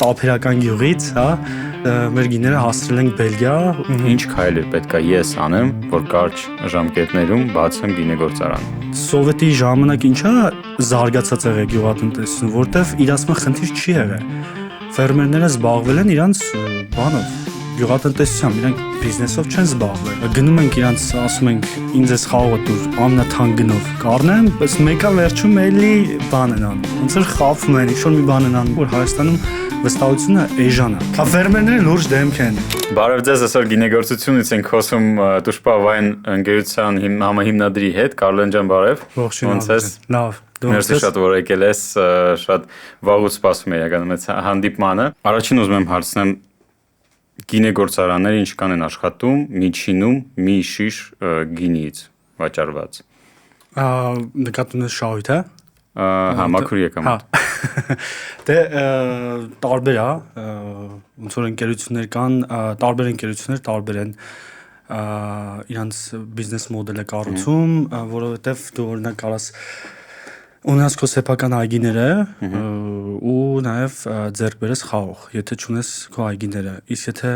տափերական գյուղից, հա, մեր գիները հասցրել ենք Բելգիա։ Ինչ քայլեր պետք է ես անեմ, որ կարճ ժամկետներում բացեմ գինեգործարան։ Սովետի ժամանակ ինչա զարգացած եղել գյուղատնտեսությունը, որտեվ իրացման խնդիր չի եղել։ Ֆերմերները զբաղվել են իրանց բանով, գյուղատնտեսությամբ, իրանք բիզնեսով չեն զբաղվել։ Գնում ենք իրանց, ասում ենք, ինձ էս խաղը դուր ամենաթանկ գնով կառնեմ, բայց մեկը վերջում էլի բան են անում։ Ոնց որ խափում են, ինչ-որ մի բան են անում, որ Հայաստանում վստահությունը էժան է։ Հա ֆերմերները լուրջ դեմք են։ Բարև ձեզ, այսօր գինեգործությունից ենք խոսում Տուշպավայն ընկերության համահիմնադրի հետ, Կարլեն ջան, բարև։ Ողջույն։ Լավ։ Մերսի շատ որ եկել ես, շատ վաղուց սպասում եմ իրականում այս հանդիպմանը։ Առաջին ուզում եմ հարցնեմ գինեգործարանները ինչ կան են աշխատում միջինում մի շիշ գինիից վաճառված։ Նկատում ես շահույթ, հա։ Հա, մաքուր եկամուտ։ Դե տարբեր է, ոնց որ ընկերություններ կան, տարբեր ընկերություններ տարբեր են իրանց բիզնես մոդելը կառուցում, որովհետև դու օրինակ կարաս ունենաս քո սեփական այգիները ու նաև ձեռք բերես խաղող, եթե չունես քո այգիները, իսկ եթե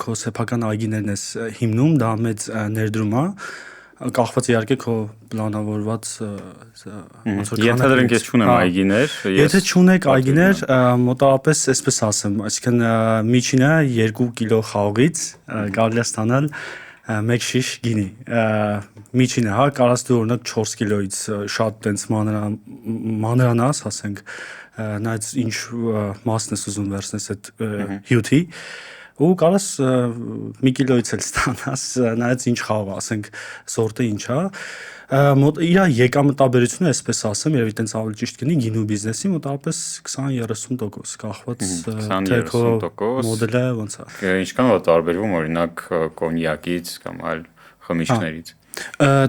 քո սեփական այգիներն ես հիմնում, դա մեծ ներդրում է, կախված իհարկե քո պլանավորված Եթե դրանք ես չունեմ այգիներ, եթե չունեք այգիներ, մոտավորապես այսպես ասեմ, այսինքն միջինը 2 կիլո խաղողից կարելի է ստանալ 1 շիշ գինի։ Միջինը, հա, կարաս դու օրինակ 4 կիլոից շատ տենց մանրանաս, ասենք, նայած ինչ մասն ես ուզում վերցնես այդ հյութի, ու կարաս 1 կիլոից էլ ստանաս, նայած ինչ խաղ, ասենք, սորտը ինչ է, իր եկամտաբերությունը, այսպես ասեմ, երևի տենց ավելի ճիշտ կնի գինու բիզնեսի մոտավորապես 20-30%, կախված թե քո մոդելը ոնց է։ Ինչքան է տարբերվում օրինակ կոնյակից կամ այլ խմիչքներից։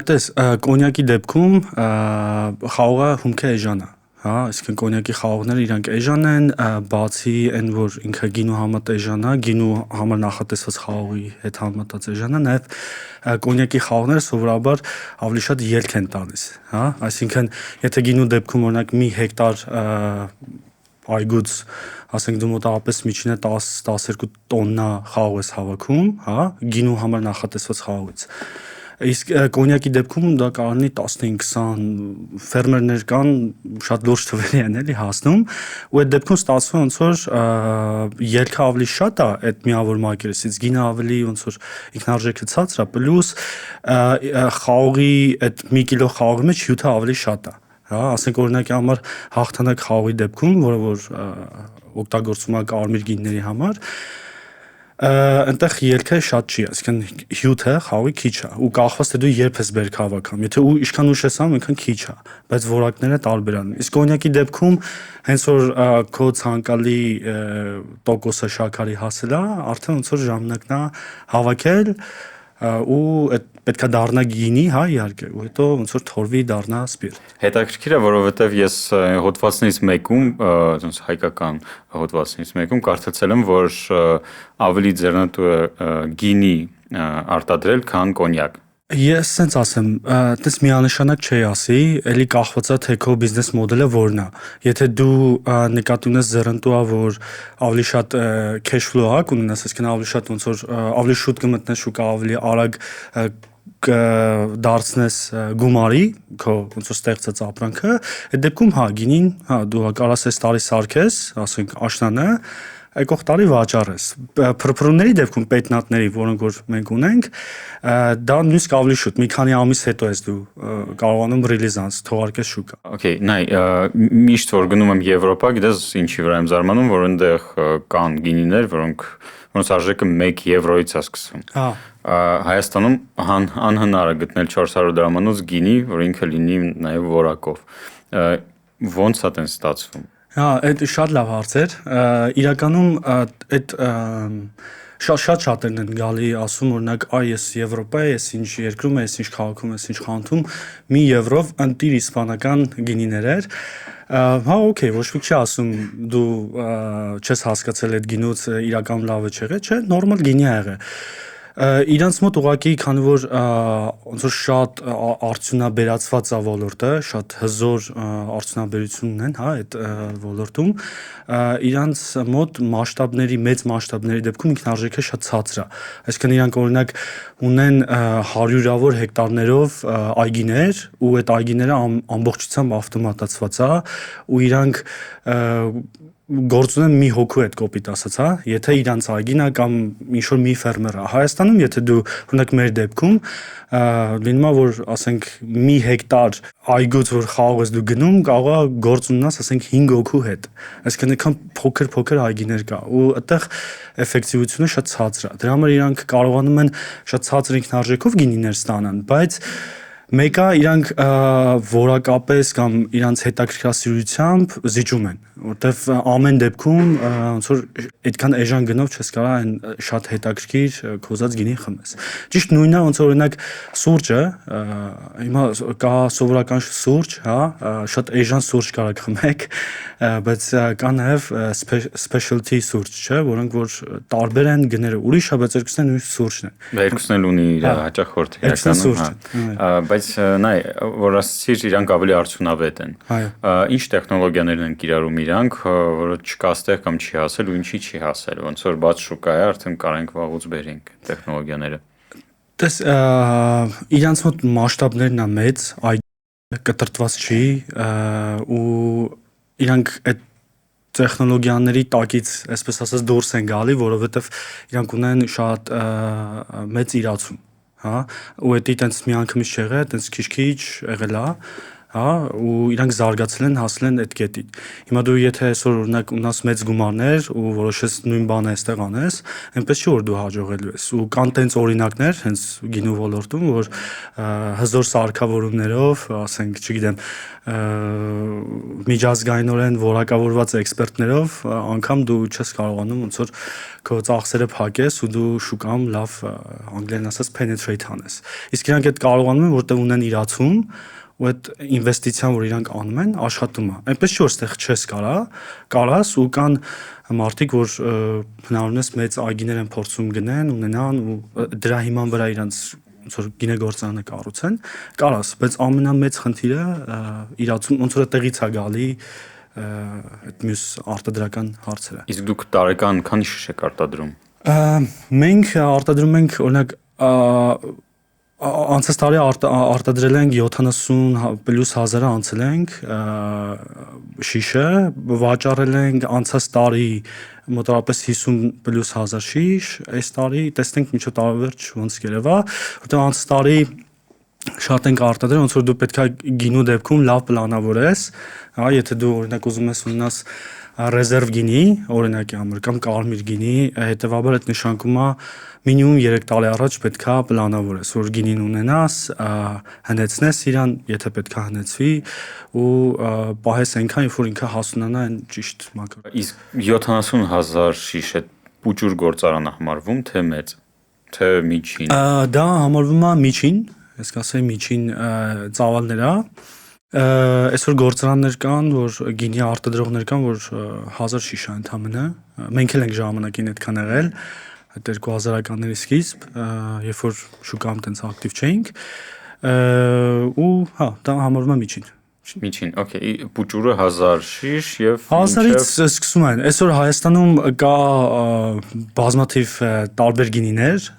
Տես, կոնյակի դեպքում խաղողը հումքը էժան է։ Հա, այսինքն կոնյակի խաղողները իրանք էժան են, բացի այն որ ինքը գինու համեմատ էժան է, գինու համար նախատեսված խաղողի հետ համեմատած էժան է, նաև կոնյակի խաղողները սովորաբար ավելի շատ ելք են տալիս, հա, այսինքն եթե գինու դեպքում օրինակ մի հեկտար այգուց, ասենք դու մոտավորապես միջինը 10-12 տոննա խաղող ես հավաքում, հա, գինու համար նախատեսված խաղողից։ Իսկ կոնյակի դեպքում դա կարողանի 15-20 ֆերմերներ կան, շատ լուրջ թվերի են էլի հասնում, ու այդ դեպքում ստացվում ոնց որ ելքը ավելի շատ է այդ միավոր մակերեսից, գինը ավելի ոնց որ ինքնարժեքը ցածր է, պլյուս խաղողի այդ 1 կիլո խաղողի մեջ հյութը ավելի շատ է, հա, ասենք օրինակի համար հաղթանակ խաղողի դեպքում, որը որ օգտագործվում է կարմիր գինների համար, այնտեղ ելքը շատ չի, այսինքն հյութը խաղողի քիչ է ու կախված թե դու երբ ես բերք հավաքում, եթե ինչքան ուշ ես անում, այնքան քիչ է, բայց որակները տարբեր են։ Իսկ կոնյակի դեպքում հենց որ քո ցանկալի տոկոսը շաքարի հասել է, արդեն ոնց որ ժամանակն է հավաքել ու այդ պետքա դառնա գինի, հա, իհարկե, ու հետո ոնց որ թորվի դառնա սպիրտ։ Հետաքրքիր է, որովհետև ես հոդվածներից մեկում, ոնց հայկական հոդվածներից մեկում կարդացել եմ, որ ավելի ձեռնտու է գինի արտադրել, քան կոնյակ։ Ես սենց ասեմ, տես միանշանակ չի ասի, էլի կախված է թե քո բիզնես մոդելը որն է։ Եթե դու նկատի ունես ձեռնտու է, որ ավելի շատ cash flow է կունենաս, այսինքն ավելի շատ ոնց որ ավելի շուտ կմտնես շուկա, ավելի արագ դարձնես գումարի քո ոնց որ ստեղծած ապրանքը, այդ դեպքում հա գինին, հա դու կարաս այս տարի սարքես, ասենք աշնանը, եկող տարի վաճառես։ Փրփրունների դեպքում պետնատների, որոնք որ մենք ունենք, դա նույնիսկ ավելի շուտ, մի քանի ամիս հետո ես դու կարողանում ռիլիզանս թողարկես շուկա։ Okay, նայ, միշտ որ գնում եմ Եվրոպա, գիտես ինչի վրա եմ զարմանում, որ այնտեղ կան գինիներ, որոնց արժեքը 1 եվրոից է սկսվում։ Հա։ Հայաստանում անհնար է գտնել 400 դրամանոց գինի, որ ինքը լինի նաև որակով։ Ոնց է տենց ստացվում։ Հա, այդ շատ լավ հարց էր։ Իրականում այդ շատերն են գալի ասում օրինակ ես Եվրոպա ես ինչ երկրում ես ինչ քաղաքում ես ինչ խանութում մի եվրով ընտիր իսպանական գինիներ էր հա օքեյ ոչ մի չի ասում դու չես հասկացել այդ գինուց իրական լավը չեղե չէ նորմալ գինի ա եղել Իրանց մոտ ուղղակի քանի որ ոնց որ շատ արդյունաբերացված է ոլորտը, շատ հզոր արդյունաբերություն ունեն, հա, այդ ոլորտում, իրանց մոտ մեծ մասշտաբների դեպքում ինքնարժեքը շատ ցածր է։ Այսինքն իրանք օրինակ ունեն հարյուրավոր հեկտարներով այգիներ ու այդ այգիները ամբողջությամբ ավտոմատացված է ու իրանք գործ ունեն մի հոգու հետ կոպիտ ասած, հա, եթե իրանց այգին է կամ ինչ որ մի ֆերմեր է։ Հայաստանում եթե դու օրինակ մեր դեպքում լինում է որ ասենք մի հեկտար այգուց որ խաղող ես դու գնում կարող է գործ ունենաս ասենք 5 հոգու հետ։ Այսինքն այնքան փոքր այգիներ կա ու այդտեղ էֆեկտիվությունը շատ ցածր է։ Դրա համար իրանք կարողանում են շատ ցածր ինքնարժեքով գինիներ ստանան, բայց մեկը իրանք որակապես կամ իրանց հետաքրքրասիրությամբ զիջում են, որտեվ ամեն դեպքում ոնց որ այդքան էժան գնով չես կարող այն շատ հետաքրքիր կոզած գինի խմես։ Ճիշտ նույնն է ոնց որ օրինակ սուրճը, հիմա կա սովորական սուրճ, հա, շատ էժան սուրճ կարող խմեք, բայց կա նաև specialty սուրճ, չէ, որոնք որ տարբեր են գները ուրիշ է, բայց երկուսն են նույն սուրճն են։ Երկուսն էլ ունի իր հաճախորդ իրականում, բայց նայ որ ասացիր իրանք ավելի արդյունավետ են։ Ինչ տեխնոլոգիաներ են կիրառում իրանք, որը չկա ստեղ կամ չի հասել ու ինչի չի հասել, ոնց որ բաց շուկա է, արդեն կարենք վաղուց բերենք տեխնոլոգիաները։ Դες իրանց մոտ մասշտաբներն է մեծ, այգի կտրտված չի ու իրանք այդ տեխնոլոգիաների տակից, այսպես ասած, դուրս են գալի, որովհետև իրանք ունեն շատ մեծ իրացում, հա, ու դա տենց միանգամից չեղել, տենց քիչ եղել է, հա, ու իրանք զարգացել են, հասել են այդ կետին։ Հիմա դու եթե այսօր օրինակ ունես մեծ գումարներ ու որոշես նույն բանը այստեղ անես, այնպես չի որ դու հաջողելու ես։ Ու կան տենց օրինակներ, հենց գինու ոլորտում, որ հզոր սարքավորումներով, ասենք, չգիտեմ, միջազգայինորեն որակավորված էքսպերտներով անգամ դու չես կարողանում ոնց որ քո ծախսերը փակես ու դու շուկայում լավ անգլերեն ասած penetrate անես։ Իսկ իրանք այդ կարողանում են, որտեղ ունեն իրացում ու այդ ինվեստիցիան, որ իրանք անում են, աշխատում է։ Այնպես չի որ ստեղ չես կարաս ու կան մարդիկ, որ հնարավորինս մեծ այգիներ են փորձում գնեն, ունենան ու դրա հիման վրա իրանք ոնց որ գինեգործարանը կառուցեն, կարաս, բայց ամենամեծ խնդիրը իրացում ոնց որ այդտեղից է գալի այդ մյուս արտադրական հարցերը։ Իսկ դուք տարեկան քանի շիշ եք արտադրում։ Մենք արտադրում ենք օրինակ անցած տարի արտադրել ենք 70 պլյուս հազարը անցել ենք շիշը, վաճառել ենք անցած տարի մոտավորապես 50 պլյուս հազար շիշ, այս տարի տեսնենք մինչև տարեվերջ ոնց կերևա, որտեղ անցած տարի շատ ենք արտադրել, ոնց որ դու պետք է գինու դեպքում լավ պլանավորես, հա, եթե դու օրինակ ուզում ես ունենաս ռեզերվ գինի, օրինակի համար կամ կարմիր գինի, հետեւաբար այդ նշանակում է մինիմում 3 տարի առաջ պետք է պլանավորես, որ գինին ունենաս, հնեցնես իրան, եթե պետք է հնեցվի ու պահես այնքան, երբ որ ինքը հասունանա այն ճիշտ մակարդակը։ Իսկ 70,000 շիշ է պուճուր գործարանը համարվում, թե մեծ, թե միջին։ Դա համարվում է միջին, ես կասեի միջին ծավալներ է։ Այսօր գործարաններ կան, որ գինի արտադրողներ կան, որ 1000 շիշ է ընդամենը։ Մենք էլ ենք ժամանակին այդքան եղել, 2000-ականների սկիզբ, երբ որ շուկայում տենց ակտիվ չէինք, ու հա, դա համարվում է միջին։ Միջին, օքեյ, պուճուրը 1000 շիշ եւ 1000-ից սկսում են։ Այսօր Հայաստանում կա բազմաթիվ տարբեր գինիներ,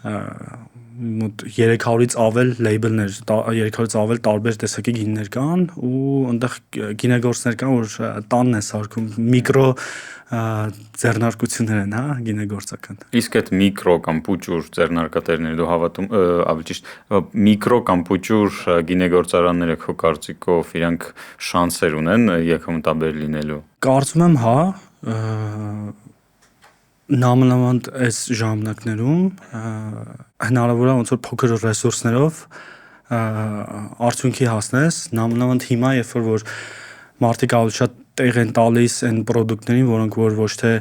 մոտ 300-ից ավել լեյբլներ, 300-ից ավել տարբեր տեսակի գինիներ կան ու այնտեղ գինեգործներ կան, որ տանն են սարքում, միկրո ձեռնարկություններ են, հա, գինեգործական։ Իսկ այդ միկրո կամ պուճուր ձեռնարկատերները դու հավատում, ավելի ճիշտ, միկրո կամ պուճուր գինեգործարանները քո կարծիքով իրանք շանսեր ունեն եկամտաբեր լինելու։ Կարծում եմ, հա, նամանավանդ այս ժամանակներում հնարավոր է ոնց որ փոքր ռեսուրսներով արդյունքի հասնես, նամանավանդ հիմա, երբ որ մարդիկ ավելի շատ տեղ են տալիս այն պրոդուկտներին, որոնք որ ոչ թե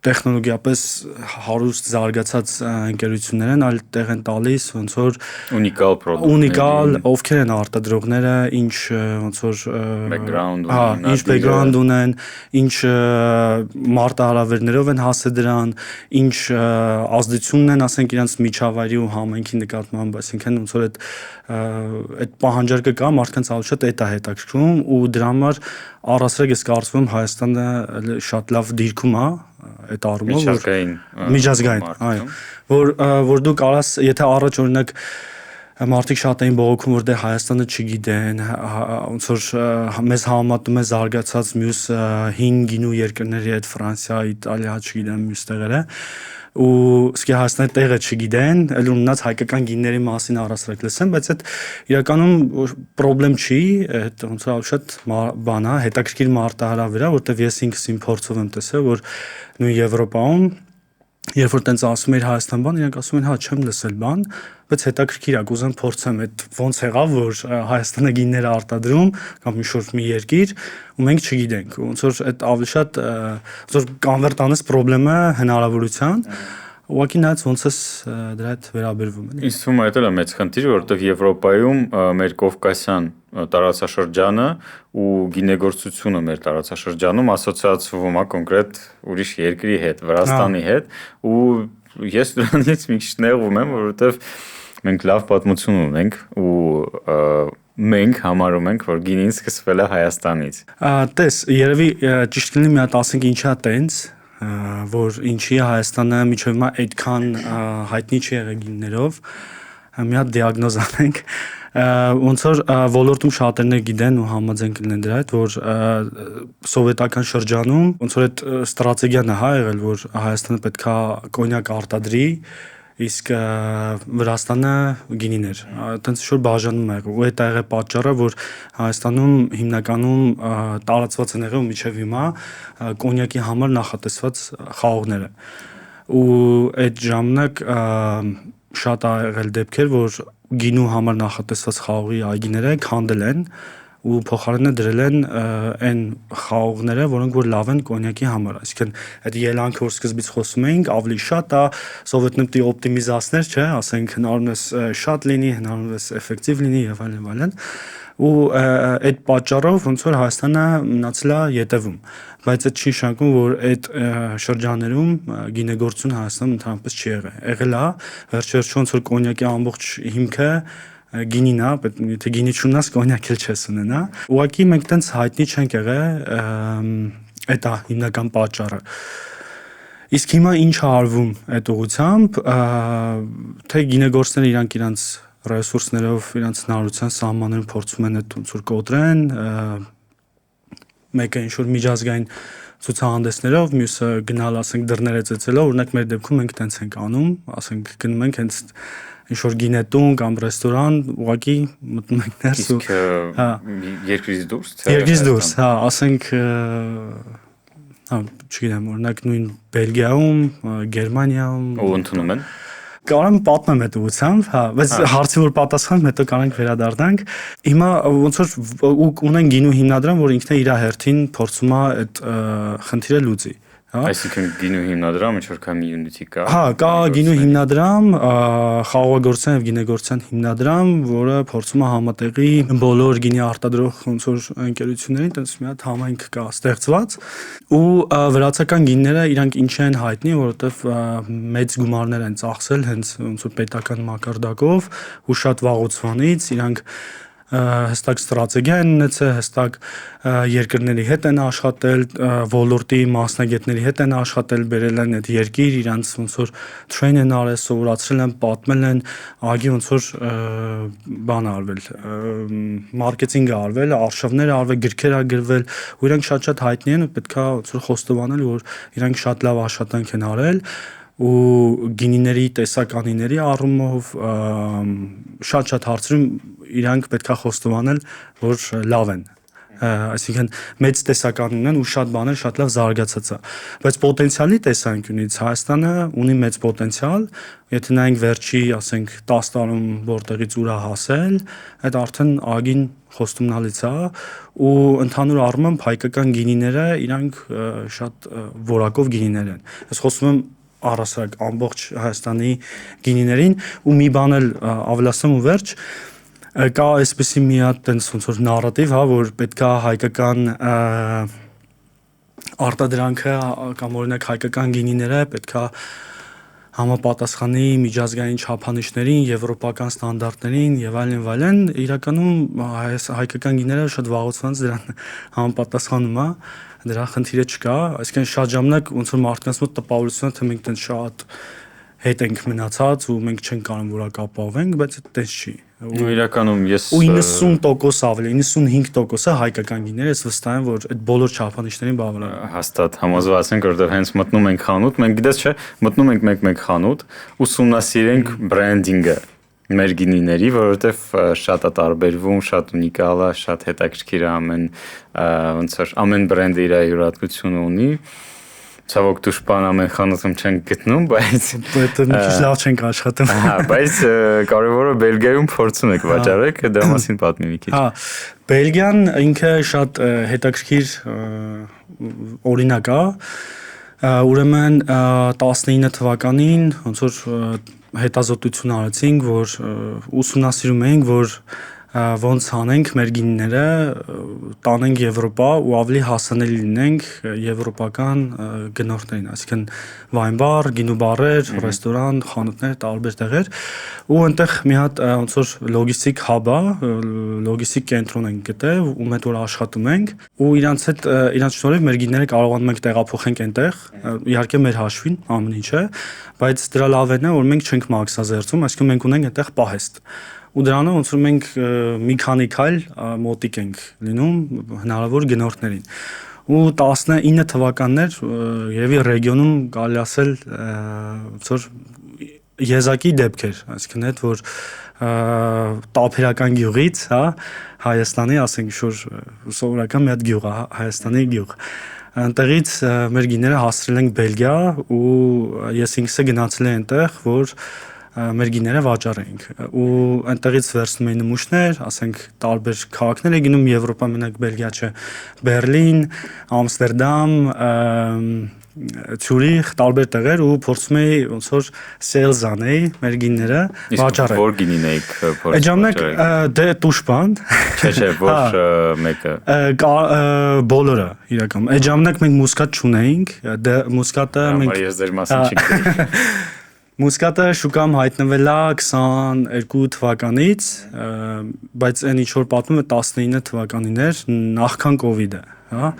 տեխնոլոգիապես հարուստ զարգացած ընկերություններ են, այլ տեղ են տալիս ոնց որ ունիկալ պրոդուկտներ, ունիկալ, ովքեր են արտադրողները, ինչ ոնց որ background ունեն, ինչ background ունեն, ինչ մարտահրավերներով են հասել դրան, ինչ ազդեցությունն են, ասենք իրենց միջավայրի ու համայնքի նկատմամբ, այսինքն ոնց որ այդ պահանջարկը կա, մարդկանց ավելի շատ այդ է հետաքրքրում ու դրա համար առասարակ ես կարծում եմ Հայաստանը շատ լավ դիրքում է այդ առումով միջազգային, այո, որ դու կարաս, եթե առաջ օրինակ մարդիկ շատ էին բողոքում, որ դե Հայաստանը չգիտեն, ոնց որ մեզ համեմատում է զարգացած մյուս հին գինու երկրների հետ, Ֆրանսիա, Իտալիա, չգիտեմ, մյուս տեղերը ու սկի Հայաստանի տեղը չգիտեն, այլ ունենաց հայկական գինների մասին առասարակ լսեն, բայց այդ իրականում պրոբլեմ չի, այդ ոնց որ շատ բան է, հետաքրքիր մարտահրավեր է, որտեվ ես ինքս իմ փորձով եմ տեսել, որ նույն Եվրոպայում երբ որ տենց ասում էր Հայաստան բան, իրանք ասում են, հա, չեմ լսել բան, բայց հետաքրքիր է, կուզեմ փորձեմ այդ ոնց եղավ, որ Հայաստանը գիններ է արտադրում կամ ինչ-որ մի երկիր ու մենք չգիտենք, ոնց որ այդ ավելի շատ ոնց որ կոնվերտ անես խնդրեմը հնարավորության, ուղղակի նայած ոնց էս դրա հետ վերաբերվում են։ Ինձ թվում է դա մեծ խնդիր, որովհետև Եվրոպայում մեր Կովկասյան տարածաշրջանը ու գինեգործությունը մեր տարածաշրջանում ասոցիացվում է կոնկրետ ուրիշ երկրի հետ, Վրաստանի հետ, ու ես դրանից մի քիչ նեղվում եմ, որովհետև մենք լավ պատմություն ունենք ու մենք համարում ենք, որ գինին սկսվել է Հայաստանից։ Տես, երևի ճիշտ կլինի մի հատ ասենք ինչա տենց, որ ինչի Հայաստանը միջև հիմա այդքան հայտնի չի եղել գիններով, մի հատ դիագնոզ անենք, ոնց որ ոլորտում շատերն գիտեն ու համաձայն կլինեն դրա հետ, որ սովետական շրջանում ոնց որ այդ ստրատեգիան է եղել, որ Հայաստանը պետքա կոնյակ արտադրի, իսկ Վրաստանը գինիներ, այտենց ինչ-որ բաժանում է եղել, ու այդ է եղել պատճառը, որ Հայաստանում հիմնականում տարածված են եղել մինչև հիմա կոնյակի համար նախատեսված խաղողները, ու այդ ժամանակ շատ է եղել դեպքեր, որ գինու համար նախատեսված խաղողի այգիները քանդել են ու փոխարենը դրել են այն խաղողները, որոնք որ լավ են կոնյակի համար, այսինքն այդ ելանքը որ սկզբից խոսում էինք, ավելի շատ է սովետնուտի օպտիմիզացներ, չէ, ասենք հնարավորինս շատ լինի, հնարավորինս էֆեկտիվ լինի եւ այլն, ու այդ պատճառով ոնց որ Հայաստանը մնացել է ետևում, բայց այդ չի նշանակում, որ այդ շրջաններում գինեգործություն Հայաստանում ընդհանրապես չի եղել է, վերջ-վերջո ոնց որ կոնյակի ամբողջ հիմքը գինին է, բայց եթե գինի չունենաս կոնյակ էլ չես ունենա։ Ուղղակի մենք տենց հայտնի չենք եղել, այդ է հիմնական պատճառը։ Իսկ հիմա ինչ է արվում այդ ուղղությամբ, թե գինեգործները իրանց ռեսուրսներով, իրանց հնարավորության սահմաններում փորձում են այդ ոնց որ կոտրեն, մեկը ինչ որ միջազգային ցուցահանդեսներով, մյուսը գնալ ասենք դռները ծեծելով, օրինակ մեր դեպքում մենք տենց ենք անում, ասենք գնում ենք հենց ինչ-որ գինետուն կամ ռեստորան, ուղղակի մտնում ենք ներս ու երկրից դուրս, երկրից դուրս, հա, ասենք հա, չգիտեմ, օրինակ նույն Բելգիայում, Գերմանիայում ու ընդունում են։ Կարող եմ պատմեմ այդ ուղղությամբ, հա, բայց հարցի որ պատասխանեմ, հետո կարանք վերադառնանք։ Հիմա ոնց որ ունեն գինու հիմնադրամ, որ ինքն է իր հերթին փորձում է այդ խնդիրը լուծի։ Այսինքն գինու հիմնադրամ ինչ որ community կա։ Հա, կա գինու հիմնադրամ, խաղողագործության եւ գինեգործության հիմնադրամ, որը փորձում է համատեղի բոլոր գինի արտադրող ոնց որ ընկերություններին, տենց մի հատ համայնք կա ստեղծված, ու վրացական գինները իրանք ինչ են հայտնի, որովհետեւ մեծ գումարներ են ծախսել հենց ոնց որ պետական մակարդակով ու շատ վաղուց իրանք հստակ ստրատեգիա են ունեցել, հստակ երկրների հետ են աշխատել, ոլորտի մասնագետների հետ են աշխատել, բերել են այդ երկիր, իրանց ոնց որ train են արել, սովորացրել են, պատմել են, ագի ոնց որ բան արվել, մարքեթինգ արվել, արշավներ արվել, գրքեր ա գրվել, ու իրանք շատ հայտնի են ու պետքա ոնց որ խոստովանել, որ իրանք շատ լավ աշխատանք են արել ու գինիների տեսականիների առումով շատ հարցերում իրանք պետքա խոստովանել, որ լավ են այսինքն մեծ տեսական ունեն ու շատ բաներ շատ լավ զարգացած է, բայց պոտենցիալի տեսանկյունից Հայաստանը ունի մեծ պոտենցիալ, եթե նայենք վերջի, ասենք 10 տարում որտեղից ուր է հասել, այդ արդեն ագին խոստումնալից է ու ընդհանուր առմամբ հայկական գինիները իրանք շատ որակով գինիներ են։ Ես խոսում եմ առասարակ ամբողջ Հայաստանի գինիներին ու մի բան էլ ավելացեմ ու վերջ կա այսպեսի մի հատ տենց ոնց որ նարատիվ, հա, որ պետքա հայկական արտադրանքը կամ օրինակ հայկական գինիները պետքա համապատասխանի միջազգային չափանիշներին, եվրոպական ստանդարտներին եւ այլն, իրականում հայկական գինիները շատ վաղուց դրան համապատասխանում է, դրա խնդիրը չկա, այսինքն շատ ժամանակ ոնց որ մարդկանց մոտ տպավորությունն է, թե մենք տենց շատ հետ ենք մնացած ու մենք չենք կարող որակ ապահովենք, բայց այդպես չի։ Ու իրականում ես ու 90% ավելի 95% հայկական գինիները ես վստահ եմ, որ այդ բոլոր չափանիշներին բավարար են։ Հաստատ համոզված ենք, որովհետև հենց մտնում ենք խանութ, մենք գիտես չէ, մտնում ենք մեկ-մեկ խանութ, ուսումնասիրենք բրենդինգը մեր գինիների, որովհետև շատ է տարբերվում, շատ ունիկալ է, շատ հետաքրքիր է ոնց որ ամեն բրենդը իր յուրահատկությունը ունի։ Ցավոք դժբան ամեն խանութում չենք գտնում, բայց դա մի քիչ լավ չենք աշխատում։ Հա, բայց կարևորը Բելգիայում փորձում եք վաճառեք, դրա մասին պատմի մի քիչ։ Հա, Բելգիան ինքը շատ հետաքրքիր օրինակ է։ Ուրեմն 19 թվականին ոնց որ հետազոտություն արեցինք, որ ուսումնասիրում էինք, որ ոնց անենք մեր գինիները տանենք Եվրոպա ու ավելի հասանելի լինենք եվրոպական գնորդներին, այսինքն վայն բար, գինու բարեր, ռեստորան, խանութներ, տարբեր տեղեր ու այնտեղ մի հատ ոնց որ լոգիստիկ հաբ է, լոգիստիկ կենտրոն ենք գտել, ում հետ որ աշխատում ենք ու իրանց շնորհիվ մեր գինիները կարողանում ենք տեղափոխենք այնտեղ, իհարկե մեր հաշվին ամեն ինչը, բայց դրա լավն է, որ մենք չենք մաքսազերծում, այսինքն մենք ունենք այնտեղ պահեստ ու դրանով ոնց որ մենք մի քանի քայլ մոտիկ ենք լինում հնարավոր գնորդներին ու 19 թվականներ երևի ռեգիոնում կարելի ասել ոնց որ եզակի դեպքեր, այսինքն այդ որ տափերական գյուղից, հա, Հայաստանի, ասենք շուտ սովորական մի հատ գյուղ է, Հայաստանի գյուղ այնտեղից մեր գիները հասցրել ենք Բելգիա ու ես ինքս գնացել եմ այնտեղ, որ մեր գիները վաճառենք ու այնտեղից վերցնում էին նմուշներ, ասենք տարբեր քաղաքներ են գնում Եվրոպա, մենակ Բելգիա չէ, Բերլին, Ամստերդամ, Ցյուրիխ, տարբեր տեղեր ու փորձում էի ոնց որ sales անեի մեր գիները վաճառել։ Որ գինին էիք փորձում։ Այդ ժամանակ դե տուշպան։ Չէ, որ մեկը։ Բոլորը իրականում։ Այդ ժամանակ մենք մուսկատ չունեինք, դե մուսկատը մենք ես դեր մասին չգիտեի։ Մուսկատը շուկայում հայտնվել է 22 թվականից, բայց այն ինչ որ պատմում է 19 թվականին էր, նախքան կովիդը, հա։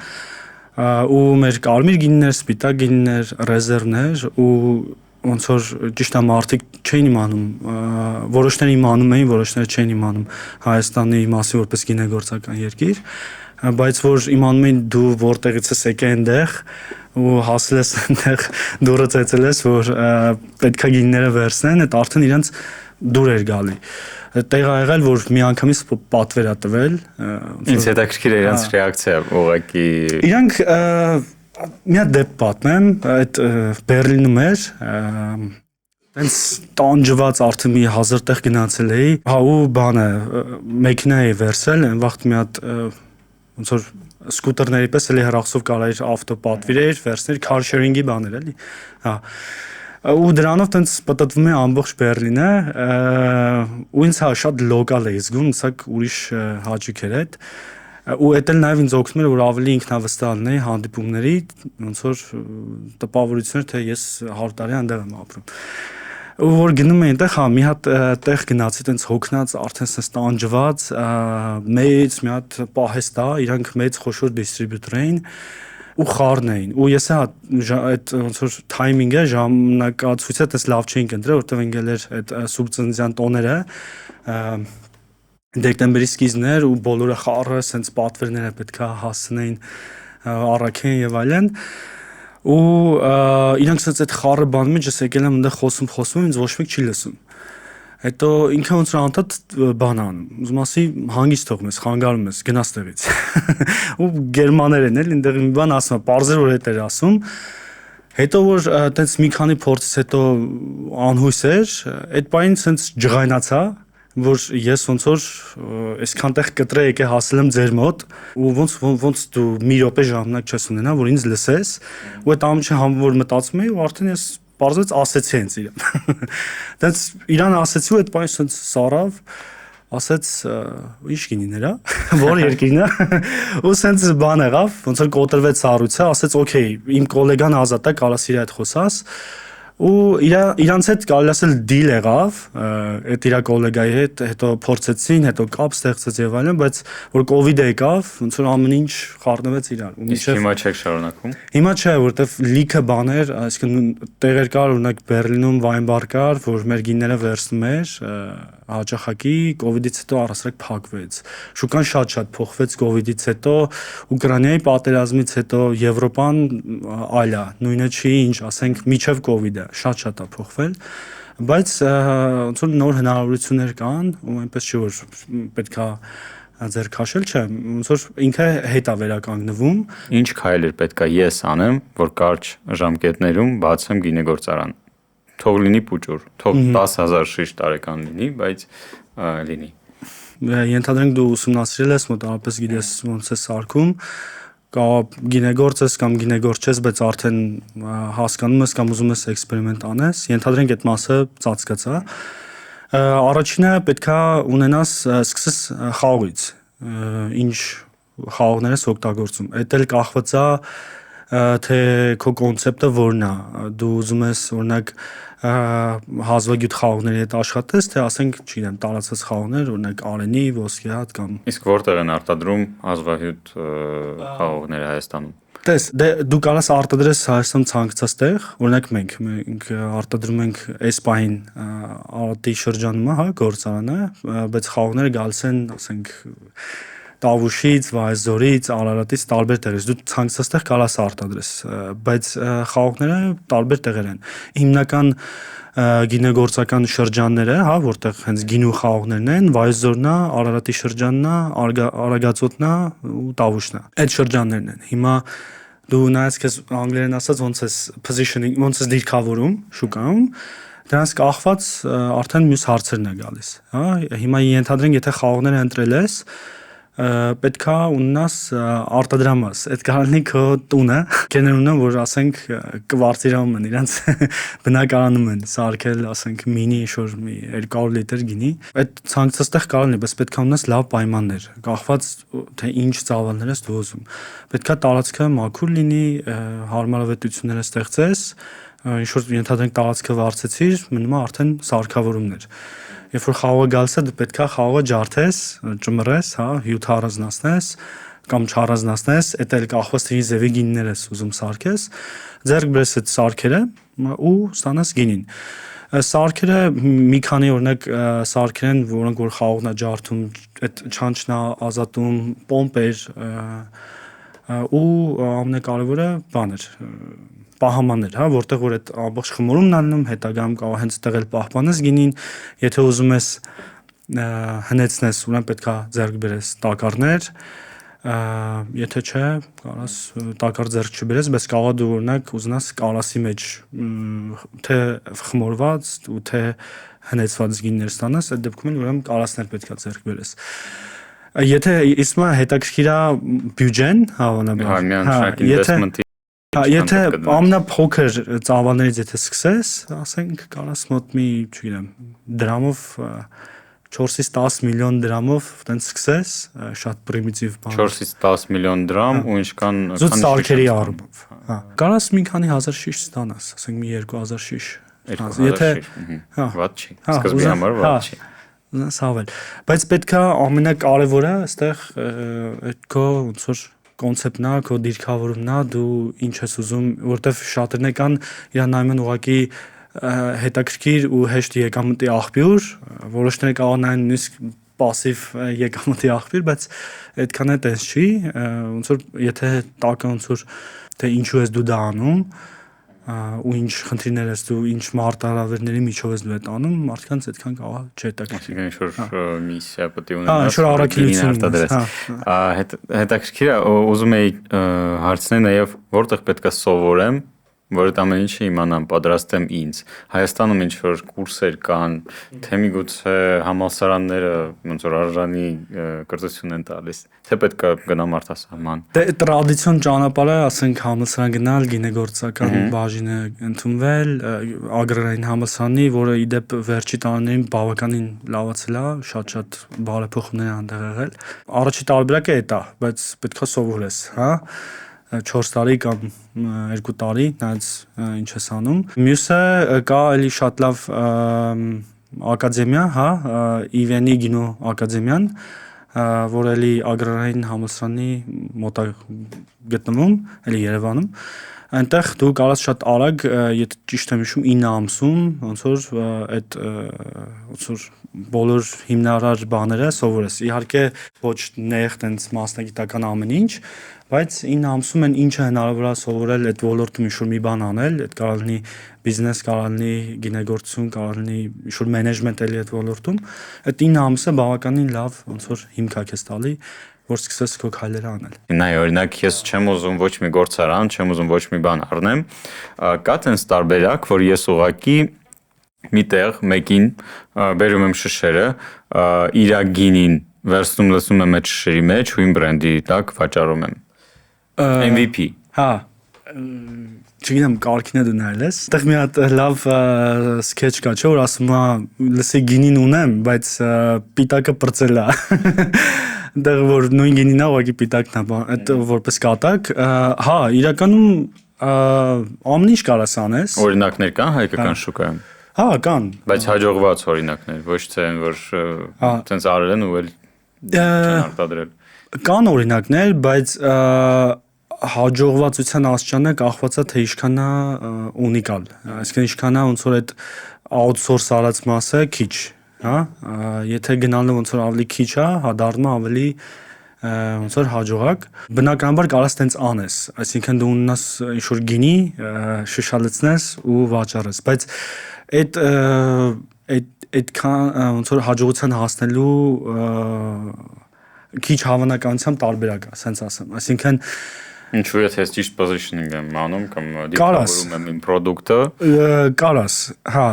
Ու մեր կարմիր գինիներ, սպիտակ գինիներ, ռեզերվներ ու ոնց որ ճիշտ է մարդիկ չէին imանում, որոշները իմանում էին, որոշները չէին իմանում Հայաստանի մասի որպես գինեգործական երկիր, բայց որ իմանում էին դու որտեղից ես եկել այնտեղ ու հասել ես այնտեղ դուրը ծեծել ես, որ պետքա գինիները վերցնեն, այդ արդեն իրենց դուր էր գալի։ Տեղ ա եղել, որ մի անգամից պատվեր ա տվել։ Ինձ հետաքրքիր է իրենց ռեակցիա, ուղղակի։ Իրանք մի հատ դեպք պատմեմ, այդ Բերլինում էր, տենց տանջված արդեն մի 1000 տեղ գնացել էի, հա ու բանը մեքենա էի վերցել, այն վաղտ մի հատ ոնց որ սկուտերների պես էլի հեռախոսով կարա իր ավտո պատվիրեր, վերցներ car sharing-ի բաներ էլի։ Հա։ Ու դրանով տենց պատտվում է ամբողջ Բերլինը, ու ինձ հա շատ լոկալ է զգում, սակ ուրիշ հաճույք էր այդ։ Ու էդ էլ նաև ինձ օգնում էր, որ ավելի ինքնավստահ լինեի հանդիպումների, ոնց որ տպավորություններ, թե ես 100 տարի այնտեղ եմ ապրում։ Ու որ գնում էի այնտեղ, հա, մի հատ տեղ գնացի տենց հոգնած, արդեն սենց տանջված, մեծ մի հատ պահեստ է, իրանք մեծ խոշոր դիստրիբյուտոր էին ու խառն էին։ Ու ես այդ ոնց որ թայմինգը, ժամանակացույցը տես լավ չէինք ընտրել, որտեղ ընկել էր այդ սուբծննդյան տոները, դեկտեմբերի սկիզբն էր ու բոլորը խառը, սենց պատվերները պետքա հասցնեին առաքեն եւ այլն։ Ու իրանք սենց այդ խառը բան մեջ ես եկել եմ այնտեղ խոսում, ինձ ոչ մեկ չի լսում։ Հետո ինքը ոնց որ անդադ բան անում։ Ուզում ասի հանգիստ թող մեզ, խանգարում ես, գնաց տեղից։ Ու գերմաներեն էլ այնտեղ մի բան ասում, պարզեր որ հետ էր ասում։ Հետո որ այտենց մի քանի փորձից հետո անհույս էր, այդ պայն սենց ջղայնացա, որ ես ոնց որ այսքան տեղ կտրե եկե հասել եմ ձեր մոտ ու ոնց դու մի րոպե ժամանակ չես ունենա որ ինձ լսես ու այդ ամիջը համ որ մտածում էի ու արդեն ես Պարզվեց ասեցի հենց իրան։ Դենց իրան ասեցի ու այդ պայս սենց սարավ, ասեց ինչ գինիներ է, որ երկիրն է, ու սենց բան եղավ, ոնց որ կոտրվեց սառույցը, ասեց օքեյ, իմ գոլեգան ազատ է, կարաս իր հետ խոսաս, ու իրանց հետ կարելի ասել դիլ եղավ, այդ իր գոլեգայի հետ, հետո փորձեցին, հետո կապ ստեղծեց եւ այլն, բայց որ կոവിഡ് եկավ, ոնց որ ամեն ինչ խառնվեց իրար։ Իսկ հիմա չեք շարունակում։ Հիմա չէ, որովհետեւ լիքը բաներ, այսինքն տեղեր կար, օրինակ Բերլինում վայն-բար կար, որ մեր գինները վերցնում էր, հաճախակի կոവിഡից հետո առասարակ փակվեց։ Շուկան շատ փոխվեց կոവിഡից հետո, Ուկրաինայի պատերազմից հետո Եվրոպան այլ է, նույնը չի, ինչ ասենք, միջև կոവിഡը շատ է փոխվել, բայց ոնց որ նոր հնարավորություններ կան, ու այնպես չի որ պետքա ձեր քաշել չէ, ոնց որ ինքը հետ է վերականգնվում։ Ինչ քայլեր պետքա ես անեմ, որ կարճ ժամկետներում բացեմ գինեգործարան։ Թող լինի փուճուր, թող 10,000 շիշ տարեկան լինի, բայց լինի։ Ենթադրենք դու ուսումնասիրել ես, մոտավորապես գիտես ոնց է սարքում, կամ գինեգործ ես կամ գինեգործ չես, բայց արդեն հասկանում ես կամ ուզում ես էքսպերիմենտ անես, ենթադրենք այդ մասը ծածկած է։ Առաջինը պետքա ունենաս սկսես խաղից, ինչ խաղողներ ես օգտագործում։ Այդ էլ կախված է թե քո կոնցեպտը որն է, դու ուզում ես օրինակ հազվագյուտ խաղողների հետ աշխատես, թե ասենք, չգիտեմ, տարածված խաղողներ, օրինակ արենի, ոսկեհատ կամ Իսկ որտեղ են արտադրում հազվագյուտ խաղողները Հայաստանում։ Տես, դու կարաս արտադրես Հայաստան ցանկացած տեղ, օրինակ մենք արտադրում ենք Էսպային Արարատի շրջանում, հա, գործարանը, բայց խաղողները գալիս են, ասենք, Տավուշից, Վայոց-Ձորից, Արարատից տարբեր տեղերից։ Դու ցանկացած տեղ կարաս արտադրես, բայց խաղողները տարբեր տեղեր են։ Հիմնական գինեգործական շրջանները, հա, որտեղ հենց գինու խաղողներն են, Վայոց-Ձորն է, Արարատի շրջանն է, Արագածոտնն է ու Տավուշն է։ Այդ շրջաններն են։ Հիմա դու նայած քեզ անգլերեն ասած ոնց ես positioning, ոնց ես դիրքավորում շուկայում, դրանց կախված արդեն մյուս հարցերն է գալիս, հա։ Հիմա ենթադրենք, եթե խաղողները ընտրել ես, պետքա ունենաս արտադրամաս, այդ կարողանի քո տունը, կեներ ունեն, որ ասենք կվարձիրանում են իրենց բնակարանում են սարքել, ասենք մինի ինչ-որ մի 200 լիտր գինի, այդ ցանկացած տեղ կարող լինի, բայց պետքա ունենաս լավ պայմաններ, կախված թե ինչ ծավալներ ես դու ուզում։ Պետքա տարածքը մաքուր լինի, հարմարավետությունները ստեղծես, ինչ-որ ենթադրենք տարածքը վարձեցիր, մնում է արդեն սարքավորումներ։ Երբ որ խաղողը գալիս է, դու պետքա խաղողը ջարդես, ճմռես, հա, հյութը առանձնացնես կամ չառանձնացնես, այդ էլ կախված թե ինչ ձևի գինիներ ես ուզում սարքես, ձեռք բերես այդ սարքերը ու ստանաս գինին։ Սարքերը մի քանի օրինակ սարքեր են, որոնք որ խաղողն է ջարդում, այդ չանչն է ազատում, պոմպեր ու ամենակարևորը բաներ պահամաններ, հա, որտեղ որ այդ ամբողջ խմորումն անում, հետագայում կարող հենց տեղել պահպանես գինին, եթե ուզում ես հնեցնես, ուրեմն պետքա ձեռք բերես տակառներ, եթե չէ, կարաս տակառ ձեռք չբերես, բայց կարող դու օրինակ ուզենաս կարասի մեջ թե խմորված ու թե հնեցված գիններ ստանաս, այդ դեպքում ուրեմն կարասներ պետքա ձեռք բերես։ Եթե իսմա հետաքրքիր է բյուջեն, հավանաբար, եթե ամենափոքր ծավալներից եթե սկսես, ասենք կարաս մոտ մի, չգիտեմ, դրամով 4-ից 10 միլիոն դրամով տենց սկսես, շատ պրիմիտիվ բան։ 4-ից 10 միլիոն դրամ ու ինչքան զուտ սարքերի առումով։ Հա, կարաս մի քանի հազար շիշ ստանաս, ասենք մի 2000 շիշ։ Եթե վատ չի, սկզբի համար վատ չի։ Սավել։ Բայց պետքա ամենակարևորը այստեղ այդ քո ոնց որ կոնցեպտն է, քո դիրքավորումն է, դու ինչ ես ուզում, որտեվ շատերն կան իրան նայում են ուղղակի հետաքրքիր ու հեշտ եկամտի աղբյուր, որոշները կարող նայեն նույնիսկ пассив եկամտի աղբյուր, բայց այդքան է տես չի, ոնց որ եթե տակը ոնց որ թե ինչու ես դու դա անում, ու ինչ խնդիրներ ես դու ինչ մարտահրավերների միջով ես դու այդ անում, մարդկանց այդքան կարող չէ տակ։ Այսինքն ինչ որ միսիա պետք է Ինչ որ առաքելություն։ Հետաքրքիր է, ուզում էի հարցնել նաև որտեղ պետք է սովորեմ, որ այդ ամեն ինչը իմանամ, պատրաստեմ ինձ։ Հայաստանում ինչ որ կուրսեր կան, թե միգուցե համալսարանները ոնց որ արժանի կրթություն են տալիս, թե պետք է գնամ արտասահման։ Դե տրադիցիոն ճանապարհը, ասենք համալսարան գնալ, գինեգործական բաժինը ընդունվել, ագրարային համալսարանի, որը ի դեպ վերջի տարիներին բավականին լավացել է, շատ բարեփոխումներ են այնտեղ եղել։ Առաջի տարբերակը է դա, բայց պետք է սովորես, հա 4 տարի կամ 2 տարի, նայած ինչ ես անում։ Մյուսը կա էլի շատ լավ ակադեմիա, հա, Իվենի գինո ակադեմիան, որ էլի ագրարային համալսարանի մոտ է գտնվում, էլի Երևանում։ Այնտեղ դու կարաս շատ արագ, եթե ճիշտ եմ հիշում 9 ամսում, ոնց որ այդ ոնց որ բոլոր հիմնարար բաները սովորես։ Իհարկե ոչ նեղ տենց մասնագիտական ամեն ինչ, բայց 9 ամսում են ինչը հնարավոր է սովորել այդ ոլորտում ինչ-որ մի բան անել, այդ կարող լինի բիզնես, կարող լինի գինեգործություն, կարող լինի ինչ-որ մենեջմենտ էլի այդ ոլորտում, այդ 9 ամսը բավականին լավ ոնց որ հիմք է քեզ տալի, որ սկսես քո քայլերը անել։ Նայ, օրինակ ես չեմ ուզում ոչ մի գործարան, չեմ ուզում ոչ մի բան առնեմ, կա տենց տարբերակ, որ ես ուղակի միտեղ մեկին բերում եմ շշերը, իր գինին վերցնում լցնում եմ այդ շշերի մեջ ու իմ բրենդի տակ վաճառում եմ։ MVP։ Հա, չգիտեմ կարքին է դու նայել ես։ Այդտեղ մի հատ լավ սկեչ կա, չէ՞ որ ասում է, լսի գինին ունեմ, բայց պիտակը պրծել է։ Դեռ որ նույն գինին է, ուղղակի պիտակն է, այդ որպես կատակ, հա, իրականում ամեն ինչ կարաս անես։ Օրինակներ կան հայկական շուկայում։ Հա, կան։ Բայց հաջողված օրինակներ, ոչ թե այն որ տենց արել են ու էլ չեն արտադրել։ Կան օրինակներ, բայց հաջողվածության աստիճանը կախված է թե ինչքան է ունիկալ, այսինքն ինչքան է ոնց որ այդ outsource արած մասը քիչ, հա, եթե գնալը ոնց որ ավելի քիչ է, հա դառնում է ավելի ոնց որ հաջողակ, բնականաբար կարաս տենց անես, այսինքն դու ունենաս ինչ որ գինի, շշալցնես ու վաճառես, բայց այդքան ոնց որ հաջողության հասնելու քիչ հավանականությամբ տարբերակ է, ասենց ասեմ, այսինքն Ինչու եթե ես ճիշտ positioning եմ անում կամ դիպավորում եմ իմ product-ը, կարաս, հա,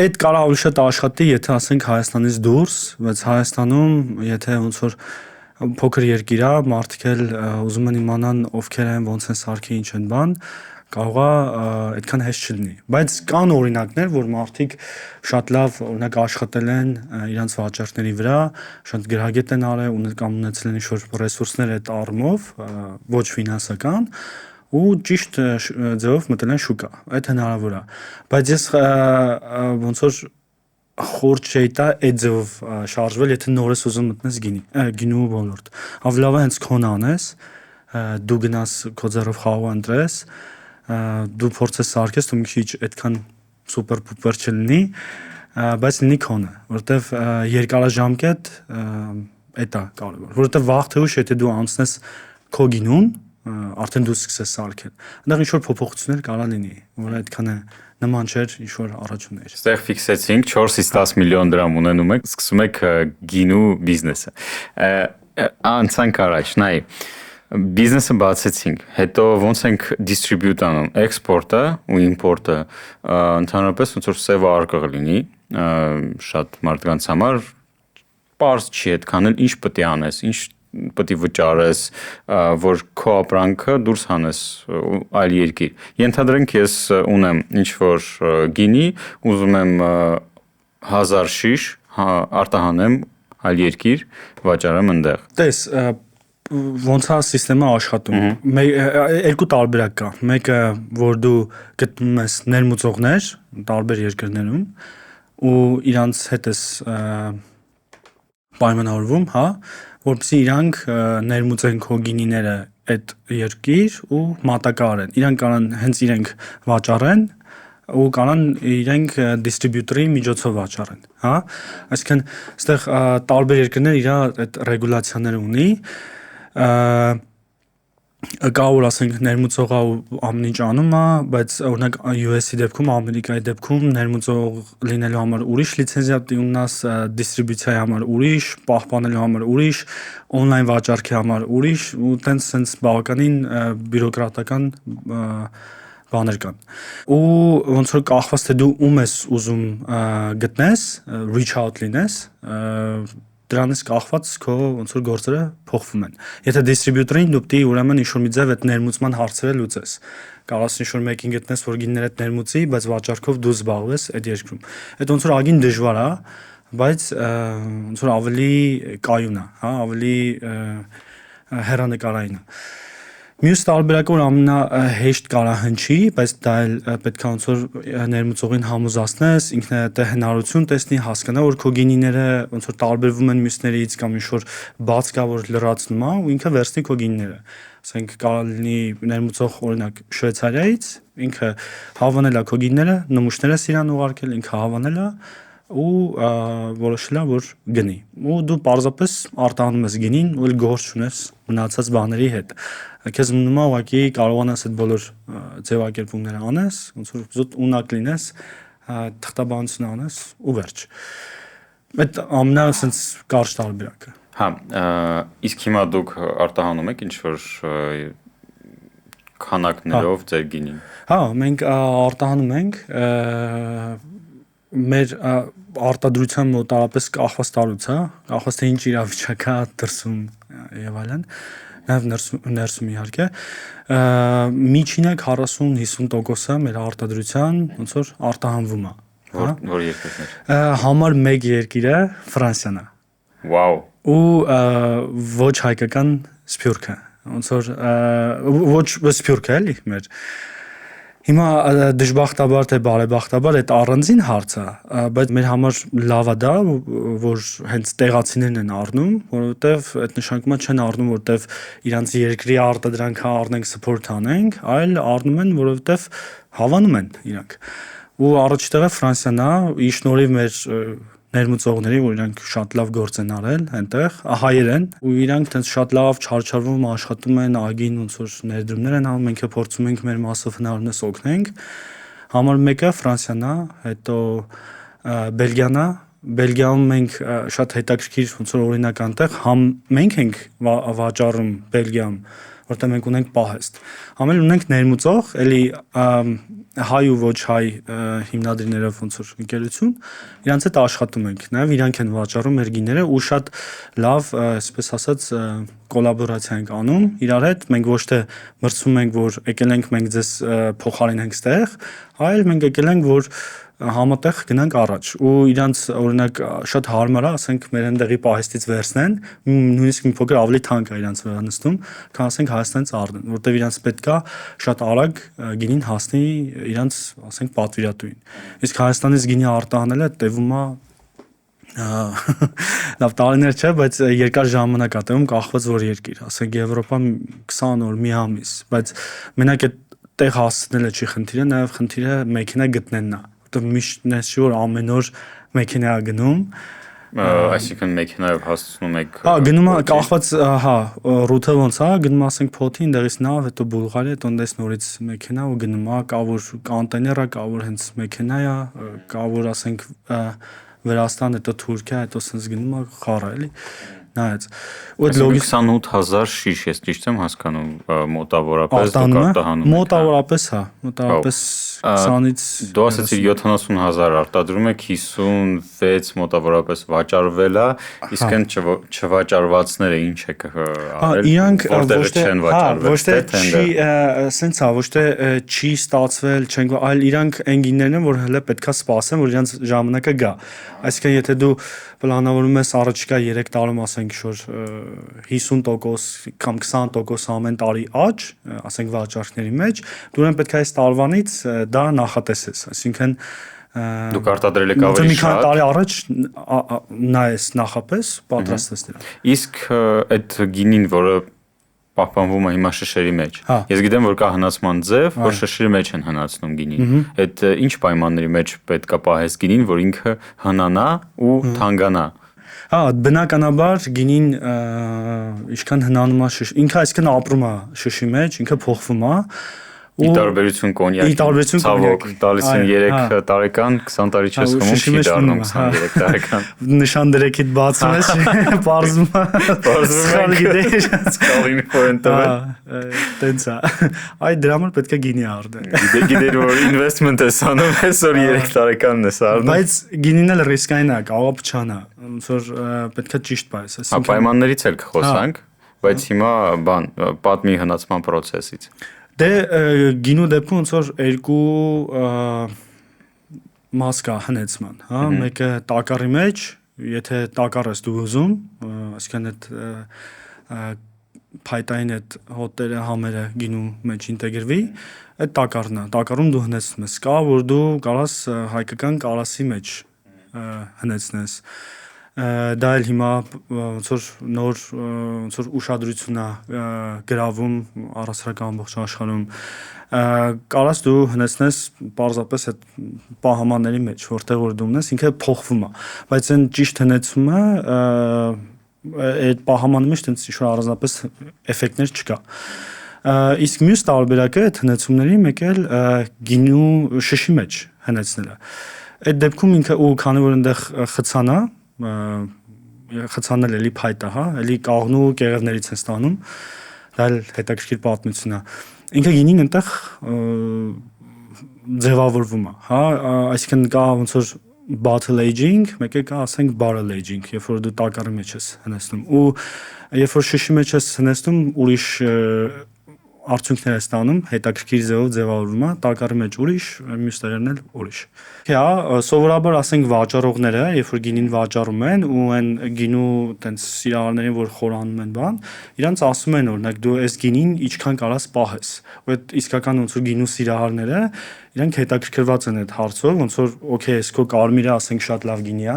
այդ կարող ավելի շատ աշխատի, եթե ասենք Հայաստանից դուրս, բայց Հայաստանում, եթե ոնց որ փոքր երկիր է, մարդիկ էլ ուզում են իմանան ովքեր են, ոնց են սարքի, ինչ են բան, կարող է այդքան հեշտ չլինի, բայց կան օրինակներ, որ մարդիկ շատ լավ օրինակ աշխատել են իրանց վաճառքների վրա, շատ գրագետ են արել կամ ունեցել են ինչ-որ ռեսուրսներ այդ առումով, ոչ ֆինանսական ու ճիշտ ձևով մտել են շուկա, այդ հնարավոր է, բայց ես ոնց որ խորտ չէի տա այդ ձևով շարժվել, եթե նոր ես ուզում մտնես գինու ոլորտ, ավելի լավ է հենց քոն անես, դու գնաս քո ձեռով խաղ ընտրես, դու փորձես սարքես, դու մի քիչ այդքան սուպեր պուպեր չլինի, բայց լինի քոնը, որովհետև երկարաժամկետ այդ է կարևոր, որովհետև վաղ թե ուշ եթե դու անցնես քո գինուն, արդեն դու սկսես սարքել։ Այնտեղ ինչ որ փոփոխություններ կարող լինի, որ այդքան է նման չէր ինչ որ առաջ ուներ։ Այստեղ ֆիքսեցինք 4-ից 10 միլիոն դրամ ունենում եք, սկսում եք գինու բիզնեսը։ Անցանք առաջ, նայ բիզնեսը բացեցինք, հետո ոնց ենք դիստրիբյուտ անում, էքսպորտը ու իմպորտը, ընդհանրապես ոնց որ սև արկղ լինի, շատ մարդկանց համար պարզ չի այդքան էլ ինչ պետք է անես, ինչ պետք է վճարես, որ քո ապրանքը դուրս հանես այլ երկիր։ Ենթադրենք ես ունեմ ինչ որ գինի, ուզում եմ 1000 շիշ արտահանեմ այլ երկիր, վաճառեմ այնտեղ։ Տես ոնց է համակարգը աշխատում։ Երկու տարբերակ կա։ Մեկը, որ դու գտնում ես ներմուծողներ տարբեր երկրներում ու իրանց հետ ես պայմանավորվում, հա, որպեսզի իրանք ներմուծեն քո գինիները այդ երկիր ու մատակարարեն։ Իրանք կարան հենց իրենք վաճառեն ու կարան իրենք դիստրիբյուտորի միջոցով վաճառեն, հա։ Այսինքն, այստեղ տարբեր երկրներ իր այդ ռեգուլացիաները ունի։ կա որ ասենք ներմուծողը ու ամեն ինչ անում է, բայց օրինակ US-ի դեպքում, Ամերիկայի դեպքում ներմուծող լինելու համար ուրիշ լիցենզիա պետք է ունենաս, դիստրիբյուցիայի համար ուրիշ, պահպանելու համար ուրիշ, on-line վաճառքի համար ուրիշ, ու տենց բավականին բյուրոկրատական բաներ կան։ Ու ոնց որ կախված թե դու ում ես ուզում գտնես, reach out լինես, դրանից կախված քո ոնց որ գործերը փոխվում են։ Եթե դիստրիբյուտորին դու պետք է ուրեմն ինչ-որ մի ձև այդ ներմուծման հարցերը լուծես։ Կարող ես ինչ-որ մեկին գտնես, որ գինները այդ ներմուծի, բայց վաճառքով դու զբաղվես այդ երկրում։ Այդ ոնց որ ագին դժվար է, բայց ոնց որ ավելի կայուն է, հա, ավելի հեռանկարային է։ Մյուս տարբերակը որ ամենահեշտ կարա հնչի, բայց դա էլ պետք է ոնց որ ներմուծողին համոզացնես, ինքն է հնարություն տեսնի, հասկանա որ քո գինիները ոնց որ տարբերվում են մյուսներից կամ ինչ որ բաց կա որ լրացնում է ու ինքը վերցնի քո գինիները։ Ասենք կարող լինի ներմուծող օրինակ Շվեյցարիայից, ինքը հավանել է քո գինիները, նմուշները իրան ուղարկել, ինքը հավանել է ու որոշել է որ գնի։ Ու դու պարզապես արտահանում ես գինին ու էլ գործ չունես մնացած բաների հետ։ Քեզ մնում է ուղղակի կարողանաս այդ բոլոր ձևակերպումները անես, ոնց որ զուտ ունակ լինես, թղթաբանություն անես ու վերջ։ Այդ ամենա sense կարճ տարբերակը։ Հա, իսկ հիմա դուք արտահանում եք ինչ որ քանակներով ձեր գինին։ Հա, մենք արտահանում ենք մեր արտադրության մոտարապես կախված տարուց, հա, կախված թե ինչ իրավիճակ է դրսում եւ այլն, նաեւ ներսում իհարկե, միջինը 40-50%-ը մեր արտադրության ոնց որ արտահանվում է, հա։ Որ երկրներ։ Համար 1 երկիրը Ֆրանսիան է։ Վաու։ Ու ոչ հայկական սփյուռքը, ոնց որ ոչ սփյուռքը էլի մեր Հիմա դժբախտաբար թե բարեբախտաբար այդ առանձին հարց է, բայց մեր համար լավ է դա, որ հենց տեղացիներն են առնում, որովհետև այդ նշանակումը չեն առնում, որովհետև իրանց երկրի արտադրանքը առնենք support անենք, այլ առնում են, որովհետև հավանում են իրանք։ Ու առաջ տեղը Ֆրանսիան է, ի շնորհիվ մեր ներմուծողների, որ իրանք շատ լավ գործ են արել այնտեղ, հայեր են, ու իրանք տենց շատ լավ չարչարվում աշխատում են, ագին ոնց որ ներդրումներ են անում, մենք փորձում ենք մեր մասով հնարավորինս օգնենք։ Համար 1-ը Ֆրանսիան է, հետո Բելգիան է, Բելգիայում մենք շատ հետաքրքիր ոնց որ օրինակ անտեղ, համ մենք ենք վաճառում Բելգիայում, որտեղ մենք ունենք պահեստ։ Համել ունենք ներմուծող, էլի հայ ու ոչ հայ հիմնադրիներով ոնց որ ընկերություն, իրանց հետ աշխատում ենք։ Նաև իրանք են վաճառում մեր գինները ու շատ լավ, այսպես ասած, կոլաբորացիա ենք անում իրար հետ։ Մենք ոչ թե մրցում ենք, որ եկել ենք մենք ձեզ փոխարինենք ստեղ, այլ մենք եկել ենք, որ համատեղ գնանք առաջ ու իրանց օրինակ շատ հարմար է, ասենք մեր այնտեղի պահեստից վերցնեն, նույնիսկ մի փոքր ավելի թանկ է իրանց վրա նստում, քան ասենք Հայաստանից առնեն, որտեղ իրանց պետքա շատ արագ գինին հասնի իրանց, ասենք պատվիրատուին։ Իսկ Հայաստանից գինի արտահանելը տևում է լավ տարիներ չէ, բայց երկար ժամանակ է տևում կախված որ երկիր, ասենք Եվրոպա 20 օր, մի ամիս, բայց մենակ այդ տեղ հասնելը չի խնդիրը, նաև խնդիրը մեքենա գտնելն է, որտեղ միշտ նես չի որ ամեն օր մեքենա է գնում, այսինքն մեքենայով հասցնում եք։ Հա, գնում է կախված, հա, ռութը ոնց է, գնում ասենք փոթի, այնտեղից նավ, հետո Բուլղարիա, հետո այնտեղից նորից մեքենա ու գնում է, կա որ կոնտեյներ է, կա որ հենց մեքենա է, կա որ ասենք Վրաստան, հետո Թուրքիա, հետո sense գնում է խառը էլի։ Նայած։ Ու այդ 28000 շիշ, ես ճիշտ եմ հասկանում, մոտավորապես դուք արտահանում եք։ Մոտավորապես, հա, մոտավորապես 20-ից Դու ասացիր 70000 արտադրում եք, 56 մոտավորապես վաճառվել է, իսկ այն չվաճառվածները ինչ եք արել, որտեղ չեն վաճառվել, սենց է, ոչ թե չի ստացվել, չենք, այլ իրանք այն գիններն են, որ հələ պետքա սպասեն, որ իրանք ժամանակը գա։ Այսինքն եթե դու պլանավորում ես առաջիկա 3 տարում ասենք որ 50% կամ 20% ամեն տարի աճ, ասենք վաճառքների մեջ, դու ուրեմն պետք է այս տարվանից դա նախատեսես, այսինքն դուք արտադրել եք ավելի շատ։ Մի քանի տարի առաջ նայես նախապես պատրաստես դրան։ Իսկ այդ գինին, որը պահպանվում է հիմա շշերի մեջ։ Ես գիտեմ, որ կա հնացման ձև, որ շշերի մեջ են հնացնում գինին։ Այդ ինչ պայմանների մեջ պետք է պահես գինին, որ ինքը հնանա ու թանկանա։ Հա, բնականաբար գինին ինչքան հնանում է ինքը այսքան ապրում է շշի մեջ, ինքը փոխվում է Ի տարբերություն կոնյակի, ցավոք, տալիս են 3 տարեկան, 20 տարի չես խմում, չի դառնում 23 տարեկան։ Նշան դրեքիդ բացում ես, բարձում է։ Սխալ գիտես։ Սխալին պոինտը։ Տենց է։ Այդ դրա համար պետք է գինի առնել։ Գիտեր որ investment ես անում, այսօր 3 տարեկանն ես առնում։ Բայց գինին էլ ռիսկային է, կարող է փչանա, ոնց որ պետք է ճիշտ պայս, այսինքն։ Հա, պայմաններից էլ կխոսանք, բայց հիմա պատմի հնացման process-ից։ Դե գինու դեպքում ոնց որ երկու մաս կա հնեցման, հա, մեկը տակառի մեջ, եթե տակառ ես դու ուզում, այսինքն այդ փայտային այդ հոտերը, համերը գինու մեջ ինտեգրվի, այդ տակառն է, տակառում դու հնեցնում ես, կա որ դու կարաս հայկական կարասի մեջ հնեցնես դա էլ հիմա ոնց որ նոր ոնց որ ուշադրություն է գրավում առասարական ամբողջ աշխարհում կարաս դու հնեցնես պարզապես այդ պահամանների մեջ որտեղ որ դու ունես ինքը փոխվում է բայց այն ճիշտ հնեցումը այդ պահամանի մեջ տենց ինչ-որ առանձնապես էֆեկտներ չկա իսկ մյուս տարբերակը այդ հնեցումների մեկ էլ գինու շշի մեջ հնեցնելը այդ դեպքում ինքը ու քանի որ այնտեղ խցանա խցանել էլի փայտա, հա, էլի կաղնու կեղևներից են ստանում, դա էլ հետաքրքիր պատմություն է։ Ինքը գինին այնտեղ ձևավորվում է, հա, այսինքն կա ոնց որ bottle aging, մեկը կա, ասենք barrel aging, երբ որ դու տակառի մեջ ես հնեցնում ու երբ որ շշի մեջ ես հնեցնում, ուրիշ արդյունքներ է ստանում, հետաքրքիր ձևով ձևավորվում է, տակառի մեջ ուրիշ, մյուս տեղերն էլ ուրիշ։ Հա, սովորաբար ասենք վաճառողները, երբ որ գինին վաճառում են ու այն գինու տենց սիրահարներին, որ խորանում են բան, իրանց ասում են օրինակ դու այս գինին ինչքան կարաս պահես։ Ու այդ իսկական ոնց որ գինու սիրահարները, իրանք հետաքրքրված են այդ հարցով, ոնց որ օքեյ, այս քո կարմիրը ասենք շատ լավ գինի է,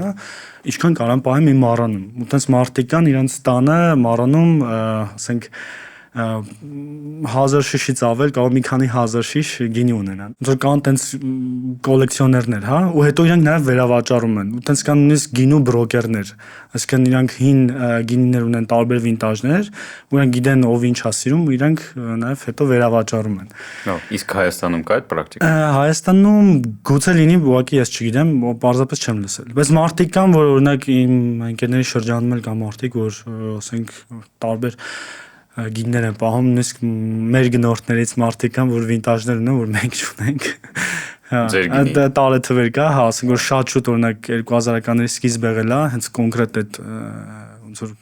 ինչքան կարամ պահեմ իմ մառանում։ Ու տենց մարդիկ կան իրանց տանը մառանում, ասենք 1000 շիշից ավել կարող մի քանի հազար շիշ գինի ունենան։ Ոնց որ կան տենց կոլեկցիոներներ, հա, ու հետո իրանք նաև վերավաճառում են։ Ու տենց կան նույնիսկ գինու բրոկերներ, այսինքն իրանք հին գինիներ ունեն տարբեր վինտաժներ, ու իրանք գիտեն ով ինչ է սիրում, ու իրանք նաև հետո վերավաճառում են։ Նո, իսկ Հայաստանում կա այդ պրակտիկա։ Հայաստանում գուցե լինի, ուղղակի ես չգիտեմ, պարզապես չեմ լսել։ Բայց մարդիկ կան, որ օրինակ իմ ընկերների շրջանում էլ կան մարդիկ, որ ասենք տարբեր գիններ են պահում, նույնիսկ մեր գնորդներից մարդիկ կան, որ վինտաժներ ունեն, որ մենք չունենք։ Հա, տարե թվեր կա, հա, ասենք որ շատ շուտ օրինակ 2000-ականների սկիզբ եղել է, հենց կոնկրետ այդ ոնց որ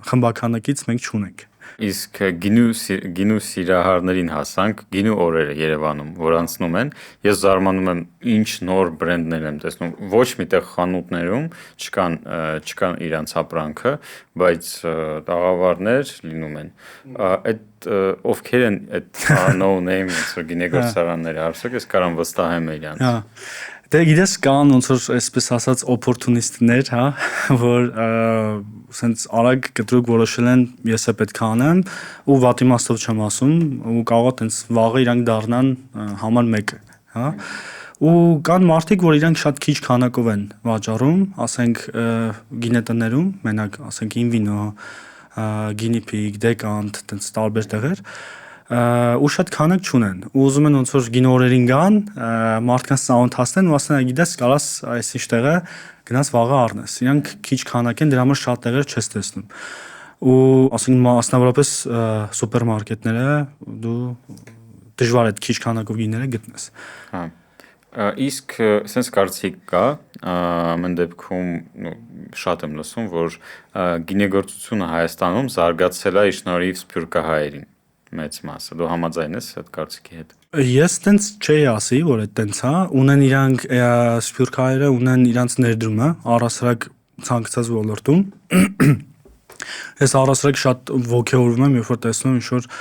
խմբականակից մենք չունենք։ Իսկ գինու սիրահարներին հասանք, գինու օրերը Երևանում, որ անցնում են, ես զարմանում եմ ինչ նոր բրենդներ եմ տեսնում, ոչ միտեղ խանութներում չկան իրանց ապրանքը, բայց տաղավարներ լինում են։ Այդ ովքեր են այդ no name գինեգործարանները, հարցրեք, ես կարամ վստահեմ իրանց։ Հա։ Դե գիտես կան ոնց որ այսպես ասած օպորտունիստներ, հա, որ սենց արագ կտրուկ որոշել են ես է պետք է անեմ ու վատ իմաստով չեմ ասում ու կարող է տենց վաղը իրանք դառնան համար մեկը, հա։ Ու կան մարդիկ, որ իրանք շատ քիչ քանակով են վաճառում, ասենք գինետներում, մենակ ասենք Invino, Guinea Pig, Decant, տենց տարբեր տեղեր ու շատ քանակ չունեն ու ուզում են ոնց որ գինորերին գան մարդկանց սաունդ հասնեն ու ասեն գիտես կարաս այս ինչ տեղը գնաս վաղը առնես իրանք քիչ քանակ են դրա համար շատ տեղեր չես տեսնում ու ասենք մասնավորապես սուպերմարկետները դու դժվար է քիչ քանակով գիները գտնես հա իսկ sense կարծիք կա ամեն դեպքում շատ եմ լսում որ գինեգործությունը Հայաստանում զարգացել է շնորհիվ սփյուռքահայերին մեծ մասը դու համաձայն ես այդ կարծիքի հետ ես տենց չէի ասի որ այդ տենց է ունեն իրանք սփյուռքահայերը ունեն իրանք ներդրումը առասարակ ցանկացած ոլորտում ես առասարակ շատ ոգևորվում եմ երբ որ տեսնում եմ ինչ որ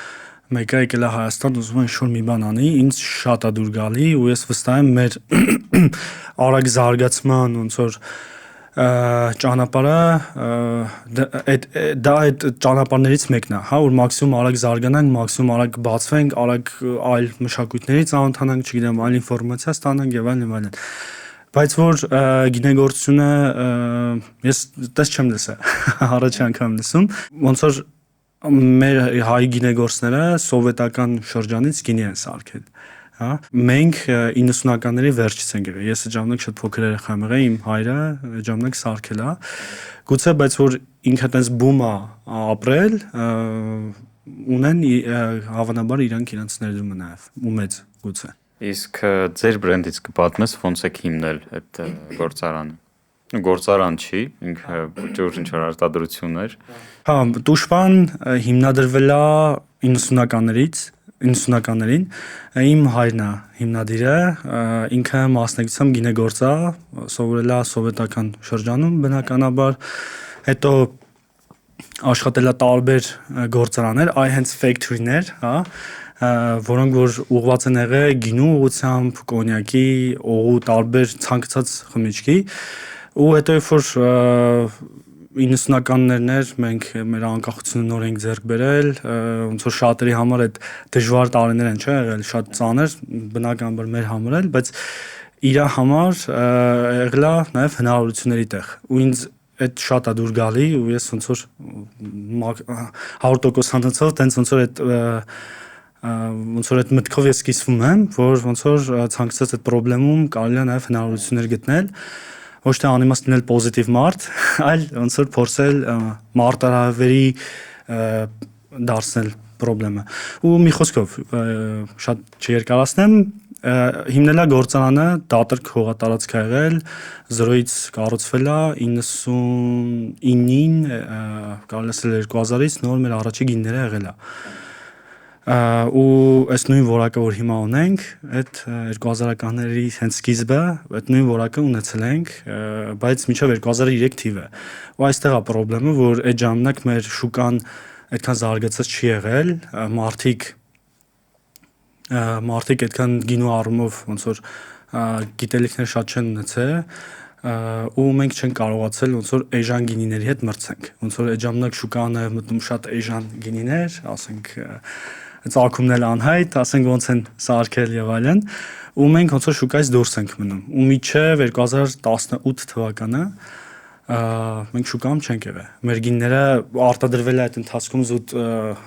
մեկը եկել է Հայաստան ուզում է ինչ-որ մի բան անի, ինձ շատ է դուր գալի ու ես վստահ եմ մեր արագ զարգացման ոնց որ ճանապարհը դա այդ ճանապարհներից մեկն է, հա, որ մաքսիմում արագ զարգանանք, մաքսիմում արագ բացվենք, արագ այլ մշակույթների ծանոթանանք, չգիտեմ, այլ ինֆորմացիա ստանանք եւ այլն եւ այլն։ Բայց որ գինեգործությունը ես դες չեմ լսել, առաջ անգամ լսում, ոնց որ մեր հայ գինեգործները սովետական շրջանից գինի են սարքել, հա։ Մենք 90-ականների վերջից ենք եղել։ Ես ժամանակ շատ փոքր երեխա եմ եղել, իմ հայրը ժամանակ սարքել է։ Գուցե բայց որ ինքը տես բում է ապրել, ունեն հավանաբար իրենց ներդրումը նաև ու մեծ գուցե։ Իսկ ձեր բրենդից կպատմես ոնց եք հիմնել այդ գործարանը։ Գործարան չի, ինքը ջուրջ ինչ-որ արտադրություններ։ Հա, Տուշպան հիմնադրվել է 90-ականներին, իմ հայրն է հիմնադիրը, ինքը մասնակցությամբ գինեգործ է, սովորել է սովետական շրջանում բնականաբար, հետո աշխատել է տարբեր գործարաններ, այ հենց factory-ներ, հա, որոնք որ ուղղված են եղել գինու ուղղությամբ, կոնյակի, օղու տարբեր ցանկացած խմիչքի, ու հետո որ 90-ականներն էր մենք մեր անկախությունը նոր ենք ձեռք բերել, ոնց որ շատերի համար այդ դժվար տարիներ են, չէ՞ եղել, շատ ծանր, բնականաբար մեր համար էլ, բայց իր համար եղել է նաև հնարավորությունների տեղ։ Ու ինձ այդ շատ է դուր գալի ու ես ոնց որ 100% հանդեցով տենց ոնց որ այդ մտքով ես սկիզբում եմ, որ ոնց որ ցանկացած այդ խնդրում կարելի է նաև հնարավորություններ գտնել, ոչ թե անիմաստ լինել պոզիտիվ մարդ, այլ ոնց որ փորձել մարտահրավերի դարձնել խնդրումը։ Ու մի խոսքով շատ չերկարացնեմ, հիմնել է գործարանը դատարկ հողատարածք է եղել, 0-ից կառուցվել է 99-ին, կարելի ասել 2000-ից նոր մեր առաջի գինները եղել է։ Ու այս նույն որակը որ հիմա ունենք, այդ 2000-ականների հենց սկիզբը, այդ նույն որակը ունեցել ենք, բայց մինչև 2003 թիվը։ Ու այստեղ է խնդրումը, որ այդ ժամանակ մեր շուկան այդքան զարգացած չի եղել, մարդիկ այդքան գինու առումով ոնց որ գիտելիքներ շատ չեն ունեցել, ու մենք չենք կարողացել ոնց որ էժան գինիների հետ մրցենք։ Ոնց որ այդ ժամանակ շուկան է մտնում շատ էժան գինիներ, ասենք ծագումն էլ անհայտ, ասենք ոնց են սարքել եւ այլն, ու մենք ոնց որ շուկայից դուրս ենք մնում։ Ու մինչև 2018 թվականը մենք շուկայում չենք եղել։ Մեր գինները արտադրվել է այդ ընթացքում զուտ,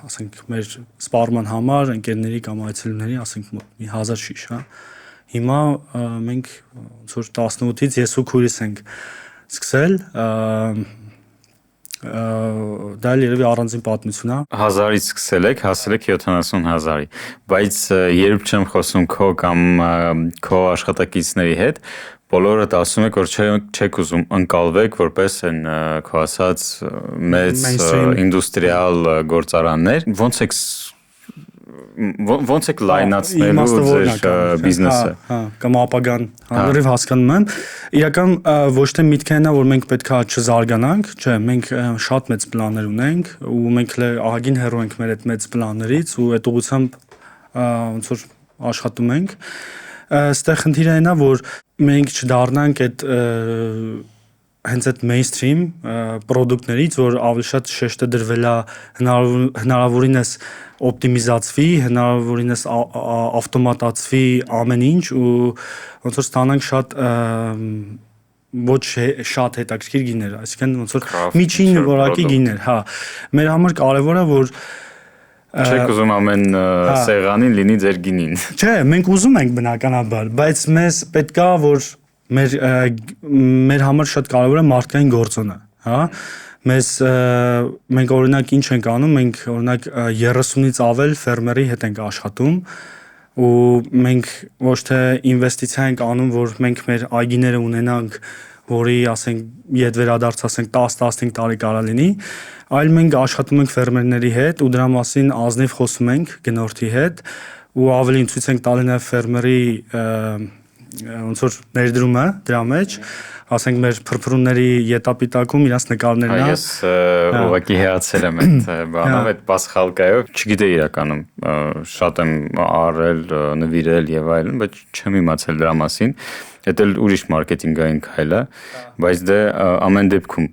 ասենք մեր սպառման համար, ընկերների կամ այցելուների, ասենք 1000 շիշ, հա։ Հիմա մենք ոնց որ 18-ից ես ու քույրս ենք սկսել, դա երևի առանձին պատմություն է։ 1000-ից սկսել եք, հասել եք 70,000-ի, բայց երբ չեմ խոսում քո կամ քո աշխատակիցների հետ, բոլորդ ասում եք, որ չեք ուզում ընկալվեք որպես են քո ասած մեծ ինդուստրիալ գործարաններ, ոնց եք լայնացնելու ձեր բիզնեսը։ Հա, կամ ապագան, լրիվ հասկանում եմ։ Իրական ոչ թե միտքը նա, որ մենք պետքա չզարգանանք, չէ, մենք շատ մեծ պլաններ ունենք ու մենք ահագին հեռու ենք մեր այդ մեծ պլաններից ու այդ ուղղությամբ ոնց որ աշխատում ենք։ Այստեղ խնդիրը այն է, որ մենք չդառնանք այդ հենց այդ mainstream պրոդուկտներից, որ ավելի շատ շեշտը դրվել է հնարավորինս օպտիմիզացվի, հնարավորինս ավտոմատացվի ամեն ինչ ու ոնց որ ստանանք շատ ոչ շատ հետաքրքիր գիններ, այսինքն ոնց որ միջին որակի գիններ, հա։ Մեր համար կարևոր է, որ չեք ուզում ամեն սեղանին լինի ձեր գինին։ Չէ, մենք ուզում ենք բնականաբար, բայց մեզ պետքա որ մեր համար շատ կարևոր է մարդկային գործոնը, հա։ Մենք օրինակ ինչ ենք անում, մենք օրինակ 30-ից ավել ֆերմերի հետ ենք աշխատում ու մենք ոչ թե ինվեստիցիա ենք անում, որ մենք մեր այգիները ունենանք, որի ասենք ետ վերադարձ ասենք 10-15 տարի կարա լինի, այլ մենք աշխատում ենք ֆերմերների հետ ու դրա մասին ազնիվ խոսում ենք գնորդի հետ ու ավելին ցույց ենք տալի նաև ֆերմերի ոնց որ ներդրումը դրա մեջ, ասենք մեր փրփրունների ետապիտակում իրանց նկարներն է։ Ես ուղղակի հիացել եմ այդ բանով, այդ պասխալկայով, չգիտեի իրականում, շատ եմ արել, նվիրել եւ այլն, բայց չեմ իմացել դրա մասին։ Դա էլ ուրիշ մարքեթինգային քայլ է, բայց դե ամեն դեպքում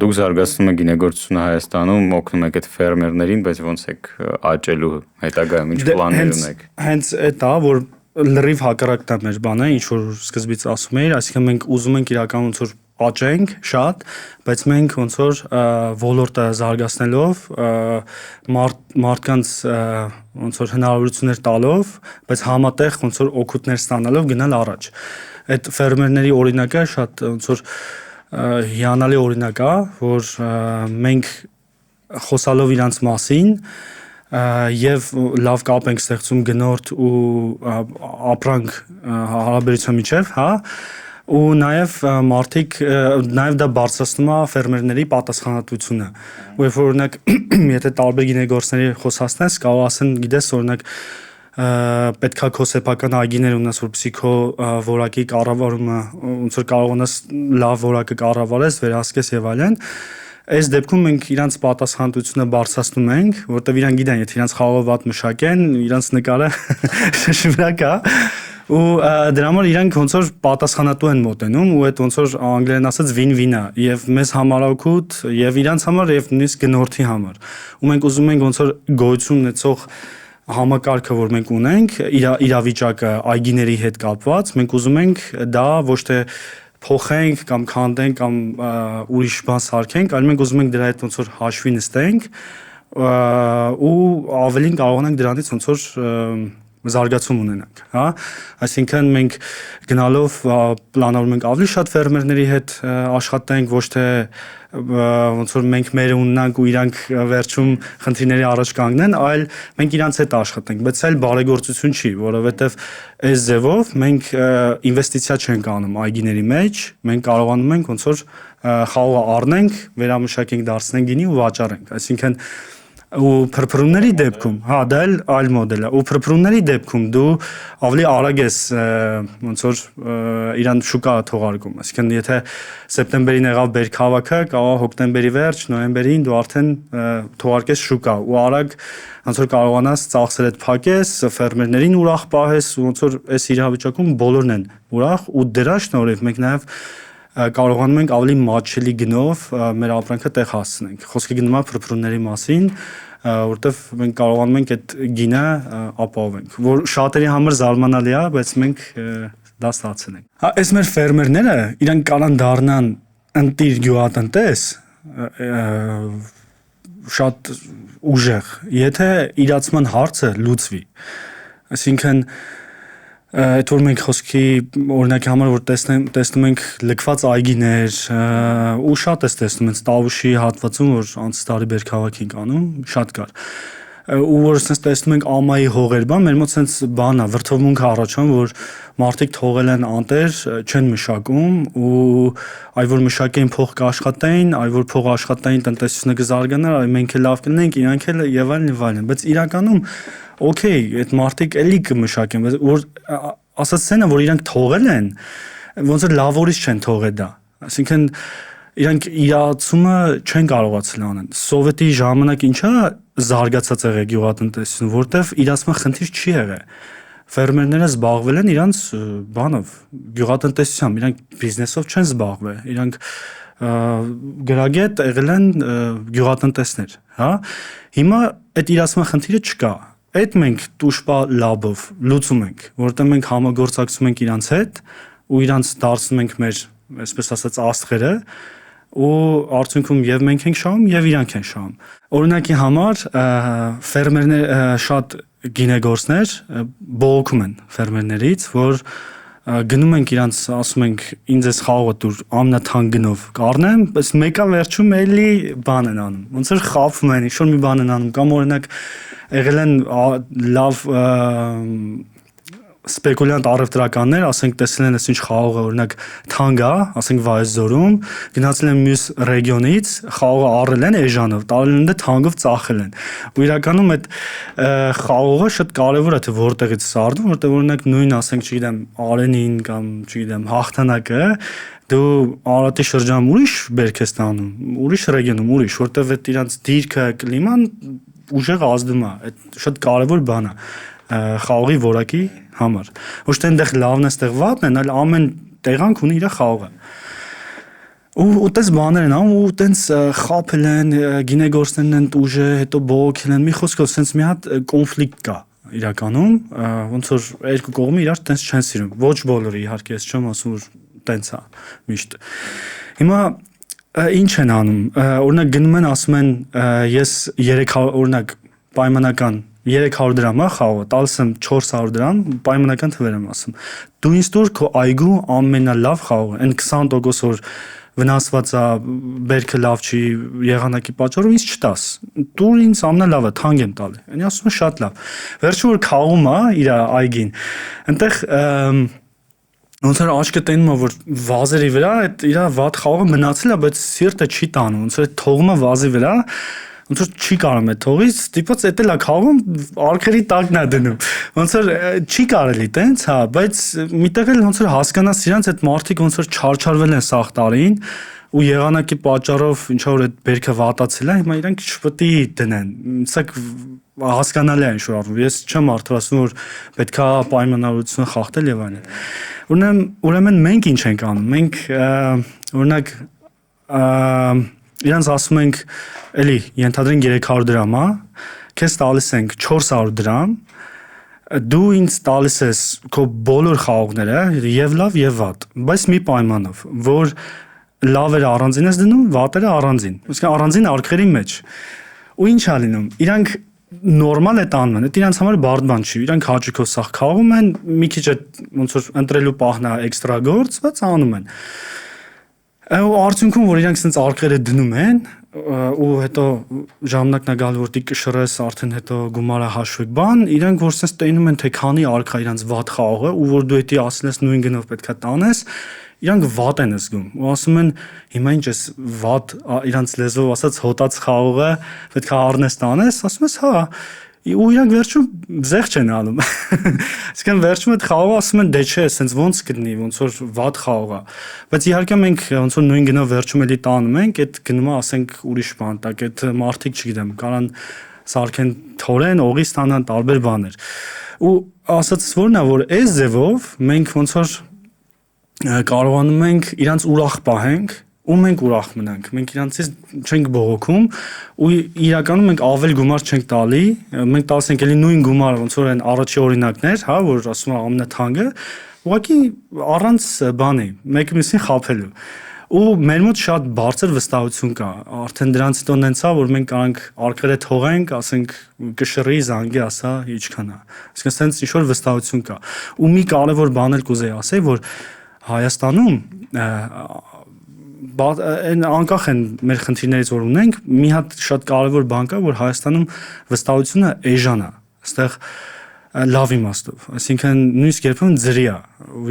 դուք զարգացնում եք գինեգործությունը Հայաստանում, օգնում եք այդ ֆերմերներին, բայց ոնց եք աճելու հետագայում, ինչ պլաններ ունեք։ Հենց այդ է, որ լրիվ հակառակն է մեր բանը, ինչ որ սկզբից ասում էի, այսինքն մենք ուզում ենք իրական ոնց որ աճենք շատ, բայց մենք ոնց որ ոլորտը զարգացնելով, մարդկանց ոնց որ հնարավորություններ տալով, բայց համատեղ ոնց որ օգուտներ ստանալով գնալ առաջ։ Այդ ֆերմերների օրինակը շատ ոնց որ հիանալի օրինակ է, որ մենք խոսալով իրանց մասին եւ լավ կապ ենք ստեղծում գնորդ ու ապրանք հարաբերության միջև, հա, ու նաեւ մարդիկ նաեւ դա բարձրացնում է ֆերմերների պատասխանատվությունը։ Ու երբ որ օրինակ եթե տարբեր գինեգործների խոսացնես, կարող ասեն, գիտես, օրինակ պետքա քո սեփական այգիներ ունես, որպեսզի քո որակի կառավարումը ոնց որ կարողանաս լավ որակը կառավարես, վերահսկես եւ այլն։ Այս դեպքում մենք իրանց պատասխանատվությունը բարձրացնում ենք, որտեղ իրանք գիտեն, եթե իրանց խաղով վատ մշակեն, իրանց նկարը շշվրակ է, ու դրա համար իրանք ոնց որ պատասխանատու են մոտենում, ու այդ ոնց որ անգլերեն ասած win-win է, եւ մեզ համար օգուտ, եւ իրանց համար, եւ նույնիսկ գնորդի համար։ Ու մենք ուզում ենք ոնց որ գոյություն ունեցող համակարգը, որ մենք ունենք, իրավիճակը այգիների հետ կապված, մենք ուզում ենք դա ոչ թե փոխենք կամ քանդենք կամ ուրիշ բան սարքենք, այլ մենք ուզում ենք դրա հետ ոնց որ հաշվի նստենք ու ավելին կարողանանք դրանից ոնց որ զարգացում ունենանք, հա, այսինքն մենք գնալով պլանավորում ենք ավելի շատ ֆերմերների հետ աշխատենք, ոչ թե ոնց որ մենք մեր ունենանք ու իրանք վերջում խնդիրների առաջ կանգնեն, այլ մենք իրանց հետ աշխատենք, բայց այլ բարեգործություն չի, որովհետև այս ձևով մենք ինվեստիցիա չենք անում այգիների մեջ, մենք կարողանում ենք ոնց որ խաղողը առնենք, վերամշակենք, դարձնենք գինի ու վաճառենք, այսինքն ու փրփրումների դեպքում, հա, դա այլ մոդել է, ու փրփրումների դեպքում դու ավելի արագ ես ոնց որ իրան շուկա թողարկում, այսինքն եթե սեպտեմբերին եղավ բերքահավաքը, կարող հոկտեմբերի վերջ, նոյեմբերին դու արդեն թողարկես շուկա ու արագ ոնց որ կարողանաս ծախսերը փակես, ֆերմերներին ուրախ պահես, ոնց որ այս իրավիճակում բոլորն են ուրախ ու դրա շնորհիվ մենք նաև կարողանում ենք ավելի մատչելի գնով մեր ապրանքը տեղ հասցնենք։ Խոսքը գնում է փրփրումների մասին, որտեվ մենք կարողանում ենք այդ գինը ապահովենք, որ շատերի համար զարմանալի է, բայց մենք դա ստացել ենք։ Հա, այս մեր ֆերմերները իրանք կարան դառնան ընտիր գյուղատնտես շատ ուժեղ, եթե իրացման հարցը լուծվի։ Այսինքն այդ որ մենք խոսքի օրինակի համար որ տեսնում ենք լքված այգիներ ու շատ ես տեսնում ենք Տավուշի հատվածում որ անցած տարի բերքահավաք ենք անում շատ կար ու որ sense տեսնում ենք ամայի հողեր բան մեր մոտ sense բան է վրթովմունք առաջան որ մարդիկ թողել են անտեր չեն մշակում ու այ որ մշակեն փող կաշխատեն այ որ փող աշխատային տնտեսությունը կզարգանա այ մենք էլ լավ կլինենք իրանք էլ եւ այլն բայց իրականում օքեյ այդ մարդիկ էլի կմշակեն որ ասած սենը որ իրանք թողել են ոնց որ լավորից չեն թողել դա այսինքն իրանք իրացումը չեն կարողացել անեն սովետի ժամանակ ինչա զարգացած եղել գյուղատնտեսությունը որտեվ իրացման խնդիր չի եղել ֆերմերները զբաղվել են իրանց բանով գյուղատնտեսությամբ իրանք բիզնեսով չեն զբաղվել իրանք գրագետ եղել են գյուղատնտեսներ հա հիմա այդ իրացման խնդիրը չկա այդ մենք տուշպա լաբով լուծում ենք, որտեղ մենք համագործակցում ենք իրանց հետ ու իրանց դարձնում ենք մեր, այսպես ասած, աստղերը ու արդյունքում եւ մենք ենք շահում եւ իրանք են շահում։ Օրինակի համար ֆերմերներ շատ գինեգործներ բողոքում են ֆերմերներից, որ գնում ենք իրանց ասում ենք ինձ էս խաղողը դուր ամնաթանկ գնով կառնեմ, բայց մեկը վերջում էլի բան են անում։ Ոնց որ խափում են, ինչ որ մի բան են անում, կամ օրինակ եղել են լավ սպեկուլյանտ առևտրականներ, ասենք տեսել են ինչ խաղողը օրինակ թանկ է, ասենք Վայոց-Ձորում, գնացել են մյուս ռեգիոնից, խաղողը առել են էժանով, տարել են դա թանկով ծախել են։ Ու իրականում այդ խաղողը շատ կարևոր է թե որտեղից սարդում, որտեղ օրինակ նույն ասենք, չգիտեմ, Արենին կամ չգիտեմ, Հաղթանակը դու Արարատի շրջանում ուրիշ բերք ես տանում, ուրիշ ռեգիոնում, ուրիշ, որտեղ այդ իրանց դիրքը, կլիման ուժեղ ազդում է, այդ շատ կարևոր բան է խաղողի որակի համար։ Ոչ թե այնտեղ լավն է, այստեղ վատն է, այլ ամեն տեղանք ունի իր խաղողը։ Ու տես բաներ են անում ու տենց խափել են, գինեգործներն են ուժը, հետո բողոքել են, մի խոսքով sense մի հատ կոնֆլիկտ կա։ իրականում, ոնց որ երկու կողմը իրար տենց չեն սիրում։ Ոչ բոլորը իհարկե, ես չեմ ասում որ տենց է միշտ։ Հիմա ինչ են անում։ Օրինակ գնում են ասում են ես 300 օրինակ պայմանական 300 դրամ է խաղը, տալիս եմ 400 դրամ, պայմանական թվեր եմ ասում։ Դու ինձ տուր քո այգու ամենալավ խաղը, այն 20% որ վնասված է, բերքը լավ չի, եղանակի պատճառով ինձ չտաս։ Տուր ինձ ամենալավը, թանկ եմ տալի։ Այնի ասում եմ շատ լավ։ Վերջը որ խաղում է իր այգին, այնտեղ ոնց որ աչքը տենում է որ վազերի վրա այդ իր վատ խաղը մնացել է, բայց սիրտը չի տանում, ոնց որ թողում է վազի վրա, ոնց որ չի կարում է թողից, դիպոց էտել է խաղում, արքերի տակն է դնում։ Ոնց որ չի կարելի տենց, հա, բայց միտեղ էլ ոնց որ հասկանաս իրանց այդ մարդիկ ոնց որ չարչարվել են սաղ տարին ու եղանակի պատճառով ինչ որ այդ բերքը վատացել է, հիմա իրանք չպետք է դնեն։ Սա հասկանալի է ինչ որ առնում։ Ես չեմ արդարացնում որ պետքա պայմանավորությունը խախտել եւ այլն։ Ուրեմն մենք ինչ ենք անում։ Մենք օրինակ իրանց ասում ենք էլի ենթադրենք 300 դրամ է, քեզ տալիս ենք 400 դրամ, դու ինձ տալիս ես քո բոլոր խաղողները եւ լավ եւ վատ, բայց մի պայմանով, որ լավերը առանձին ես դնում, վատերը առանձին։ Ոսկե առանձին արքերի մեջ։ Ու ինչ է լինում։ Իրանք նորմալ է տանում են, դա իրանց համար բարդ բան չի։ Իրանք հաճույքով սա խաղում են, մի քիչ ոնց որ ընտրելու պահն է էքստրա գործ, բայց անում են։ Ու արդյունքում որ իրանք sense արքերը դնում են, ու հետո ժամանակն է գալու որ դի կշռես արդեն հետո գումարը հաշվեք բան, իրանք որ sense տենում են թե քանի արքա իրանց վատ խաղը, ու որ դու դա ասել ես նույն գնով պետքա տանես, իրանք վատ են զգում ու ասում են հիմա ինչ ես վատ իրանց լեզվով ասած հոտած խաղողը պետքա առնես տանես, ասում ես հա, ու իրանք վերջում զեղ չեն անում։ Իսկն վերջում այդ խաղողը ասում են դե չէ, սենց ոնց կդնի, ոնց որ վատ խաղող է։ Բայց իհարկե մենք ոնց որ նույն գնով վերջում էլի տանում ենք, այդ գնումը ասենք ուրիշ բան, տակ այդ մարդիկ չգիտեմ, կարան սարքեն թորեն, օղի ստանան տարբեր բաներ։ Ու ասածս որն է, որ այս ձևով մենք ոնց որ կարողանում ենք իրանց ուրախ պահենք ու մենք ուրախ մնանք։ Մենք իրանցից չենք բողոքում ու իրականում մենք ավել գումար չենք տալի, մենք տալիս ենք էլի նույն գումարը, ոնց որ այն առաջի օրինակներ, հա, որ ասում է ամենաթանկը, ուղղակի առանց բանի, մեկը մյուսին խաբելու։ Ու մեր մոտ շատ բարձր վստահություն կա։ Արդեն դրանից հետո նենց է, որ մենք կարանք արքերը թողենք, ասենք կշռի զանգի ասա ինչքան է։ Այսինքն sense ինչ որ վստահություն կա։ Ու մի կարևոր բան էլ կուզեի ասել, որ Հայաստանում այն անկախ են մեր խնդիրներից որ ունենք, մի հատ շատ կարևոր բան կա, որ Հայաստանում վստահությունը էժան է։ Այստեղ լավ իմաստով, այսինքն նույնիսկ երբեմն ձրի է,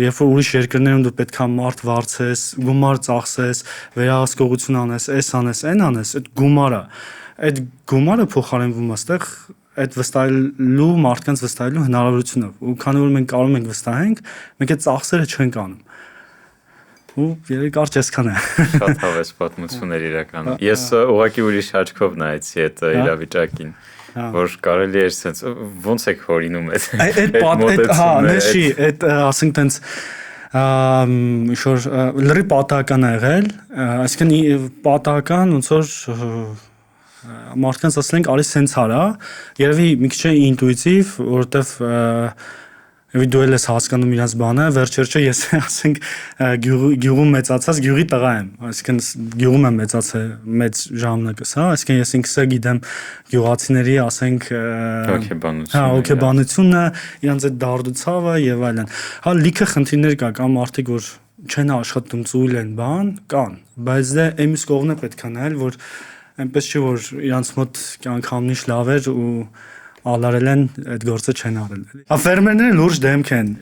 երբ որ ուրիշ երկրներում դու պետքա մարդ վարձես, գումար ծախսես, վերահսկողություն անես, անես, այն անես, այդ գումարը, այդ գումարը փոխարինվում է այստեղ այդ վստահելու մարդկանց վստահելու հնարավորությունով, ու քանի որ մենք կարող ենք վստահենք, մենք այդ ծախսերը չենք անում։ Ու երեք այսքան է։ Շատ հավես պատմություններ իրականում։ Ես ուղղակի ուրիշ աչքով նայեցի այդ իրավիճակին, որ կարելի է sense ոնց է հորինում այդ հա, նշի, այդ ասենք տենց ինչ-որ լրի պատահական է եղել, այսինքն պատահական ոնց որ մարդկանց ասել ենք արի սենց արա, երևի մի քիչ է ինտուիտիվ, որովհետև Եվ դու ես հասկանում իրաց բանը, վերջ-վերջը ես ասենք գյուղում մեծացած գյուղի տղա եմ, այսինքն գյուղում եմ մեծացել մեծ ժամանակս, հա, այսինքն ես ինքս գիտեմ գյուղացիների, ասենք հոգեբանությունը, իրանց այդ դարդուցավը եւ այլն։ Հա լիքը խնդիրներ կա, կամ մարդիկ որ չեն աշխատում ծույլ են բան, կան, բայց դե էմիս կողմն է պետք է նայել, որ այնպես չի որ իրանց մոտ կյանքամնիշ լավ էր ու ալարել են այդ գործը չեն արել։ Ֆերմերները լուրջ դեմք են։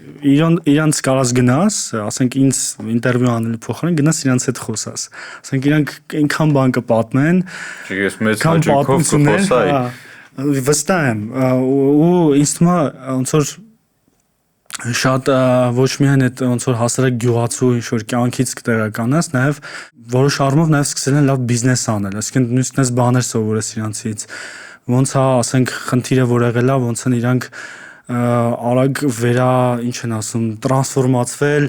Իրանց կարած գնաս, ասենք ինձ ինտերվյու անելու փոխարեն գնաս իրանց հետ խոսաս։ Ասենք իրանք այնքան բան կպատմեն։ Ես մեծ հաճույքով կխոսայի։ Վստահ եմ ու ինձ թվում է ոնց որ շատ ոչ միայն այդ ոնց որ հասարակ գյուղացու ինչ որ կյանքից կտեղականաս, նաև որոշ առումով նաև սկսել են լավ բիզնես անել, այսինքն նույնիսկ այս բաներ սովորես իրանցից։ Ոնց է, ասենք, խնդիրը որ եղել է, ոնց են իրանք արագ ինչ են ասում, տրանսֆորմացվել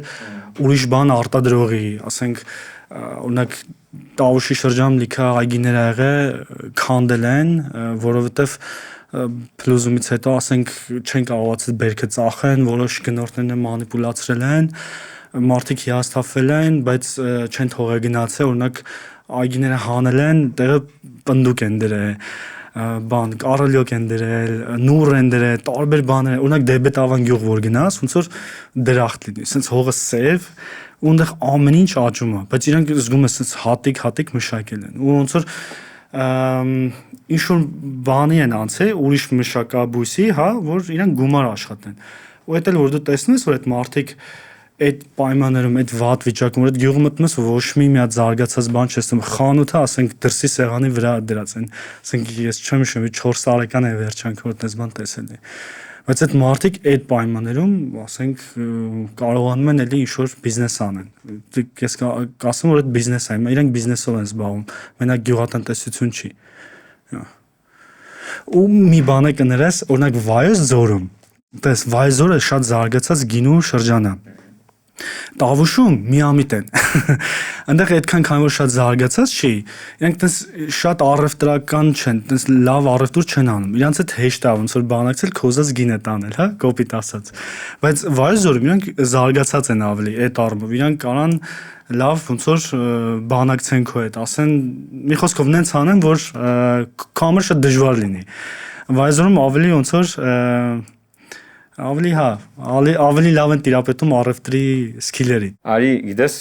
ուրիշ բան արտադրողի, ասենք, օրինակ Տավուշի շրջանում լիքը այգիներ ա եղել, քանդել են, որովհետև փլուզումից հետո ասենք չեն կարողացել բերքը ծախեն, որոշ գնորդներն մանիպուլացրել են, մարդիկ հիասթափվել են, բայց չեն թողել գնացել, օրինակ այգիները հանել են, տեղը պնդուկ են դրել, կարոլյոկ են դրել, նուռ են դրել, տարբեր բաներ, օրինակ Դեբետավան գյուղ որ գնաս, ոնց որ դրախտ լինի, sense հողը սև, ու այնտեղ ամեն ինչ աճում է, բայց իրանք զգում ես sense հատիկ մշակել են, ու ոնց որ ինչ որ բանի են անցել, ուրիշ մշակաբույսի, հա, որ իրանք գումար աշխատեն, ու դա էլ որ դու տեսնես, որ այդ մարդիկ այդ պայմաններում, այդ վատ վիճակում, որ այդ գյուղը մտնում ես, ոչ մի հատ զարգացած բան չես տեսնում, խանութը, ասենք դրսի սեղանի վրա դրած են, ասենք ես չեմ հիշում, 4 տարեկան է վերջանք որ այդպես բան տեսել է, բայց այդ մարդիկ այդ պայմաններում, ասենք կարողանում են էլի ինչ-որ բիզնես անեն, ես կասեմ, որ այդ բիզնես է, իրանք բիզնեսով են զբաղվում, մենակ գյուղատնտեսություն չի, ու մի բան է կներես, օրինակ Վայոց ձորում, տես Վայոց ձորը շատ զարգացած գինու շրջան է, Տավուշում միամիտ են, այնտեղ այդքան քան որ շատ զարգացած չի, իրանք տես շատ առևտրական չեն, տես լավ առևտուր չեն անում, իրանց հետ հեշտ է ոնց որ բանակցել քոզած գինը տանել, հա, կոպիտ ասած, բայց Վայոց ձորում իրանք զարգացած են ավելի այդ առումով, իրանք կարան լավ ոնց որ բանակցեն քո հետ, ասեն մի խոսքով նենց անեն, որ քո համար շատ դժվար լինի, Վայոց ձորում ավելի ոնց որ ավելի լավ են տիրապետում առևտրի սկիլերի։ Արի, գիտես,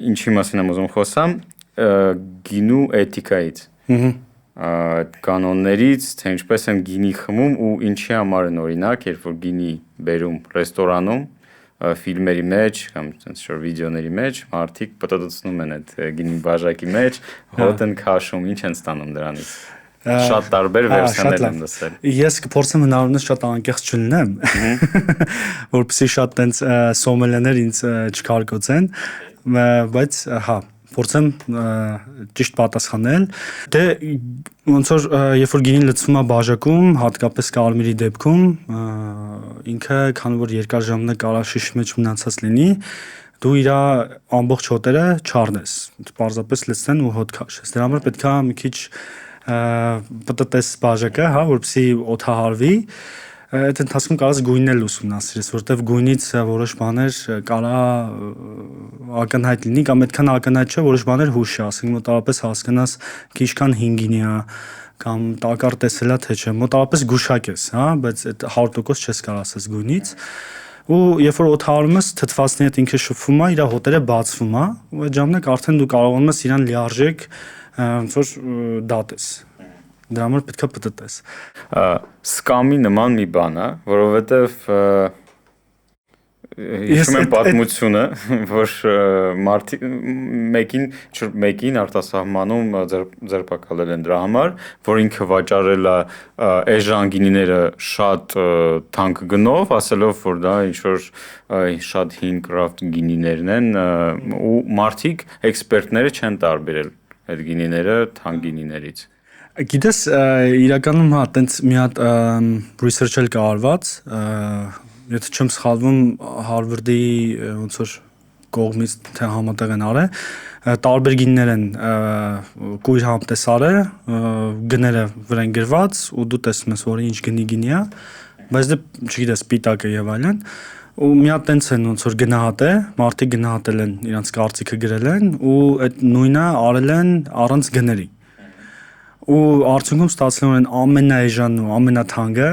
ինչի մասին եմ ուզում խոսամ, գինու էթիկայից, կանոններից, թե ինչպես են գինի խմում ու ինչի համար են օրինակ, երբ որ գինի բերում ռեստորանում, ֆիլմերի մեջ կամ շոր վիդեոների մեջ, մարդիկ պտտեցնում են այդ գինի բաժակի մեջ, հոտ են քաշում, ինչ են ստանում դրանից։ Շատ տարբեր վերսիաներ եմ լսել։ Ես կփորձեմ հնարավորինս շատ անկեղծ չլինեմ, որպեսզի շատ տենց սոմելիաներ ինձ չկարկոցեն, բայց հա, փորձեմ ճիշտ պատասխանել։ Դե ոնց որ երբ որ գինին լցվում է բաժակում, հատկապես կարմիրի դեպքում, ինքը քանի որ երկար ժամանակ կարող շիշի մեջ մնացած լինի, դու իր ամբողջ հոտերը չառնես, պարզապես լցնեն ու հոտ քաշես։ Դրա համար պետք է մի քիչ պտտես բաժակը, հա, որպեսզի օդահարվի, այդ ընթացքում կարաս գույնն էլ ուսումնասիրես, որտեվ գույնից որոշ բաներ կարա ակնհայտ լինի կամ այդքան ակնհայտ չէ, որոշ բաներ հուշ է, ասենք մոտավորապես հասկանաս քիչքան 5-ին է կամ տակար տեսելա թե չէ, մոտավորապես գուշակես, հա, բայց այդ 100% չես կարող ասես գույնից։ Ու երբ որ օդահարում ես, թթվածնի հետ ինքը շփվում է, իր հոտերը բացվում է, ու այդ ժամանակ արդեն դու կարողանում ես իրան լիարժեք ոնց որ դատես, դրա համար պետք է պտտես։ Սկամի նման մի բան է, որովհետև հիշում եմ պատմությունը, որ մեկին արտասահմանում ձերբակալել են դրա համար, որ ինքը վաճառել է էժան գինիները շատ թանկ գնով, ասելով, որ դա ինչ-որ շատ հին կրաֆտ գինիներն են, ու մարդիկ, էքսպերտները չեն տարբերել այդ գինիները թանկ գինիներից։ Գիտես, իրականում հա, տենց մի հատ research էլ կարված, եթե չեմ սխալվում, Հարվարդի ոնց որ կողմից թե համատեղ են արել, տարբեր գիններ են կույր համտեսարը, գները վրա են գրված ու դու տեսնում ես, որ ինչ գինի է, բայց դե չգիտես, սպիտակ է եւ այլն, ու մի հատ տենց են ոնց որ գնահատե, մարդիկ գնահատել են, իրանց կարծիքը գրել են ու այդ նույնը արել են առանց գների։ Ու արդյունքում ստացել են ամենաէժանն ու ամենաթանկը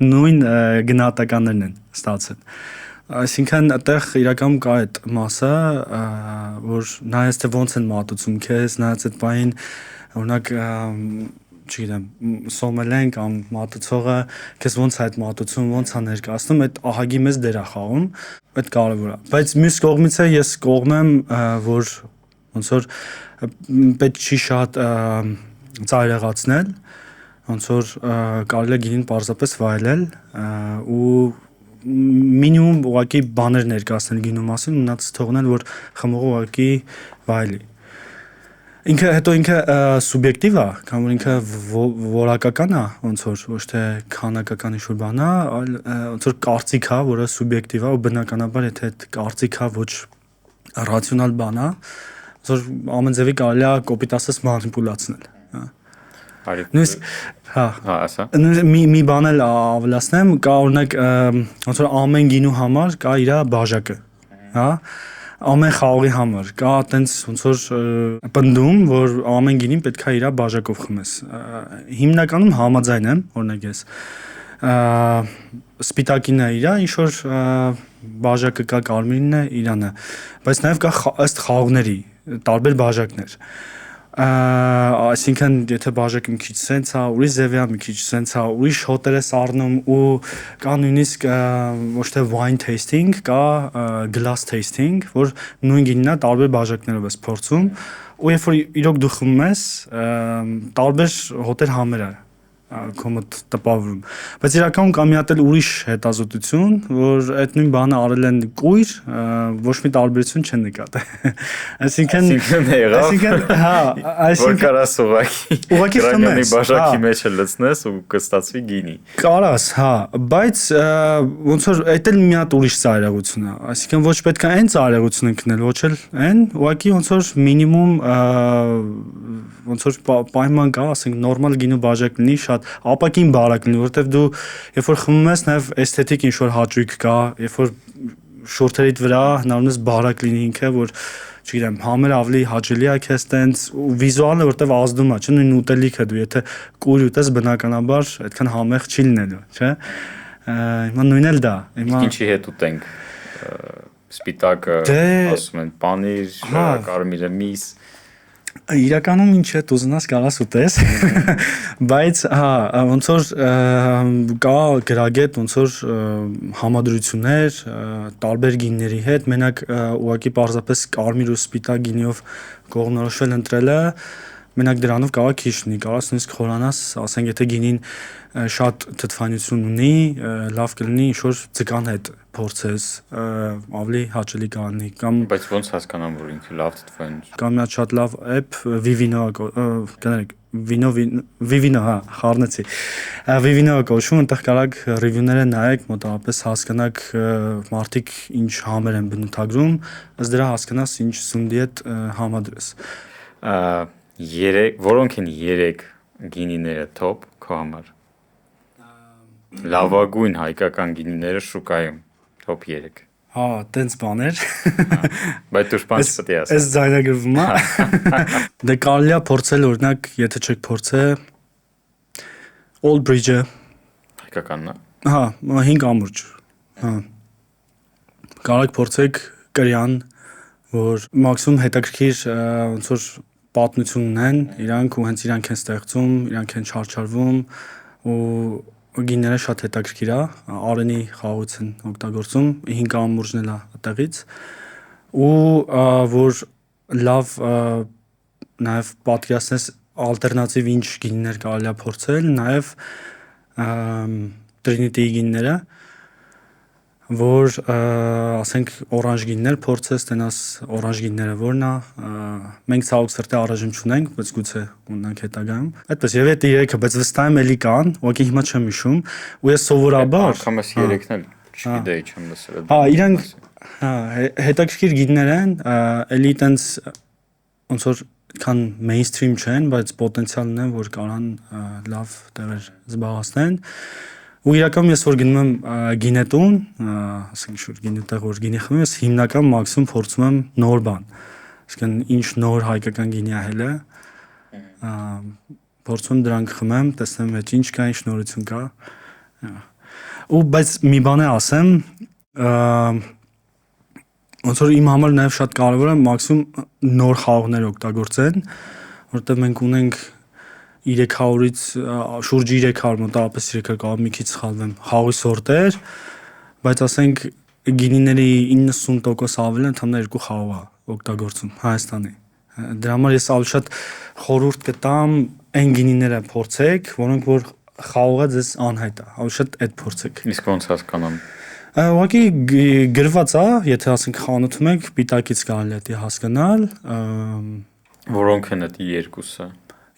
նույն գնահատականներն են ստացել։ Այսինքն այդտեղ իրականում կա այդ մասը, որ նայած թե ոնց են մատուցում քեզ, նայած այդ բային, օրինակ չգիտեմ, սոմելեն կամ մատուցողը քեզ ոնց է այդ մատուցում, ոնց է ներկայացնում, այդ ահագի մեծ դեր է խաղում, այդ կարևոր է։ Բայց մյուս կողմից է ես կողմ եմ, որ ոնց որ պետք չի շատ ծայրեղացնել, ոնց որ կարելի է գինին պարզապես վայելել ու մինիմում ուղղակի բաներ ներկայացնել գինու մասին, մնաց թողնել, որ խմողը ուղղակի վայելի։ Հետո ինքը սուբյեկտիվ է, կամ որ ինքը որակական է, ոնց որ ոչ թե քանակական ինչ-որ բան է, այլ ոնց որ կարծիք է, որը սուբյեկտիվ է, ու բնականաբար եթե այդ կարծիքը ոչ ռացիոնալ բան է, ոնց որ ամեն ձևի կարելի է կոպիտ ասած մանիպուլացնել, հա։ Նույնիսկ հա ասա։ մի բան էլ ավելացնեմ, կա օրինակ ոնց որ ամեն գինու համար կա իր բաժակը, հա, ամեն խաղողի համար կա այտենց ոնց որ պնդում, որ ամեն գինին պետք է իր բաժակով խմես։ Հիմնականում համաձայն եմ, օրինակ ես սպիտակին է իրա, ինչ որ բաժակը կա, կարմիրին է իրանը, բայց նաև կա ըստ խաղողների տարբեր բաժակներ։ Այսինքն եթե բաժակը մի քիչ սենց է, ուրիշ ձև է, մի քիչ սենց է, ուրիշ հոտեր է սառնում ու կա նույնիսկ ոչ թե wine tasting, կա glass tasting, որ նույն գինն է տարբեր բաժակներով ես փորձում ու երբ որ իրոք դու խմում ես, տարբեր հոտեր համեր է քո մոտ տպավորում, բայց իրականում կա մի հատ էլ ուրիշ հետազոտություն, որ այդ նույն բանը արել են կույր, ոչ մի տարբերություն չեն նկատել։ Այսինքն հա, որ կարաս ուղղակի խմես, բաժակի մեջ լցնես ու կստացվի գինի։ Կարաս, հա, բայց ոնց որ այդ էլ մի հատ ուրիշ ծայրահեղություն է, այսինքն ոչ պետք է այն ծայրահեղությունը գնել, ոչ էլ այն, ուղղակի ոնց որ մինիմում ոնց որ պայման կա, ասենք նորմալ գինու բաժակ լինի, շատ ապակին բարակ լինի, որովհետև դու երբ որ խմում ես, նաև էսթետիկ ինչ որ հաճույք կա, երբ որ շորթերիդ վրա հնարավորինս բարակ լինի ինքը, որ չգիտեմ, համերը ավելի հաճելի է քեզ տենց ու վիզուալը որտեվ ազդում է, չէ՞, նույն ուտելիքը դու եթե կույր ուտես, բնականաբար այդքան համեղ չի լինելու, չէ՞։ Հիմա նույնն էլ դա։ Հիմա ինչի հետ ուտենք։ Սպիտակը, ասում են, պանիր, կարմիրը, միս։ Իրականում ինչ է ուզենաս կարաս ուտես, բայց հա, ոնց որ կա գրագետ ոնց որ համադրություններ տարբեր գինների հետ, մենակ ուղղակի պարզապես կարմիր ու սպիտակ գինիով կողմնորոշվել ընտրելը, մենակ դրանով կարող քիչ լինի, կարաս նույնիսկ խորանաս, ասենք եթե գինին շատ թթվանություն ունի, լավ կլինի ինչ որ ձկան հետ փորձես, ավելի հաճելի կլինի կամ բայց ոնց հասկանամ որ ինքը լավ թթվանություն։ Կամ մի հատ շատ լավ app Vivino, կներեք, Vivino, հա, խառնեցի։ Vivino կոչվում, այնտեղ կարաք ռիվյուները նայեք, մոտավորապես հասկանաք մարդիկ ինչ համեր են բնութագրում, ըստ դրա հասկանաս ինչ սննդի հետ համադրես։ Որոնք են 3 գինիները top քո համար։ Լավագույն հայկական գինիները շուկայում top 3։ Հա, տենց բաներ։ Բայց դու շփանց պետք է ասես։ Այս ձայնագրվում է։ Դե կարելի է փորձել օրինակ, եթե չեք փորձել Old Bridge-ը։ Հայկականն է։ Հա, 5 ամուրջ։ Հա։ Կարեք փորձեք կրյան, որ մաքսիմում հետաքրքիր ոնց որ պատմություն ունեն, իրանք ու հենց իրանք են ստեղծում, իրանք են չարչարվում ու գինները շատ հետաքրքիր է, արենի խաղաղից են օգտագործում, 5 ամուրջն էլ է այդտեղից ու որ լավ նաև պատկերացնես ալտերնատիվ ինչ գիններ կարելի է փորձել, նաև Trinity գինները, որ ասենք օրանժ գիններ փորձես, տենաս օրանժ գինները որն է, մենք ցավոք սրտի առայժմ չունենք, բայց գուցե ունենանք հետագայում։ Այդպես եւ այդ 3-ը, բայց վստահ եմ էլի կան, ուղղակի հիմա չեմ հիշում, ու ես սովորաբար անգամ ես 3-ն էլ չգիտեի, չեմ լսել։ Հա, իրանք հա հետաքրքիր գիններ են, էլի տենց ոնց որ քան mainstream չեն, բայց պոտենցիալ ունեն, որ կարան լավ տեղեր զբաղեցնեն։ Ու իրականում ես որ գնում եմ գինետուն, ասենք շուտ գինետեղ որ գինի խմում ես, հիմնական մաքսիմում փորձում եմ նոր բան։ Այսինքն ինչ նոր հայկական գինի է հելը, փորձում դրանք խմեմ, տեսնեմ մեջ ինչ կա, ինչ նորություն կա։ Ու բայց մի բան է ասեմ, ոնց որ իմ համար նաև շատ կարևոր է մաքսիմում նոր խաղողներ օգտագործեն, որտեղ մենք ունենք 300-ից շուրջ 300 մոտավորապես 300 կարող մի քիչ սխալվեմ խաղի սորտեր, բայց ասենք գինիների 90% ավելը ընդհանրապես 2 խաղող է օգտագործում Հայաստանի։ Դրա համար ես ավելի շատ խորհուրդ կտամ այն գինիները փորձեք, որոնք որ խաղողը ձեզ անհայտ է, ավելի շատ այդ փորձեք։ Իսկ ոնց հասկանամ։ Ուղղակի գրված է, եթե ասենք խանութում եք, պիտակից կարելի է հասկանալ։ Որոնք են այդ երկուսը։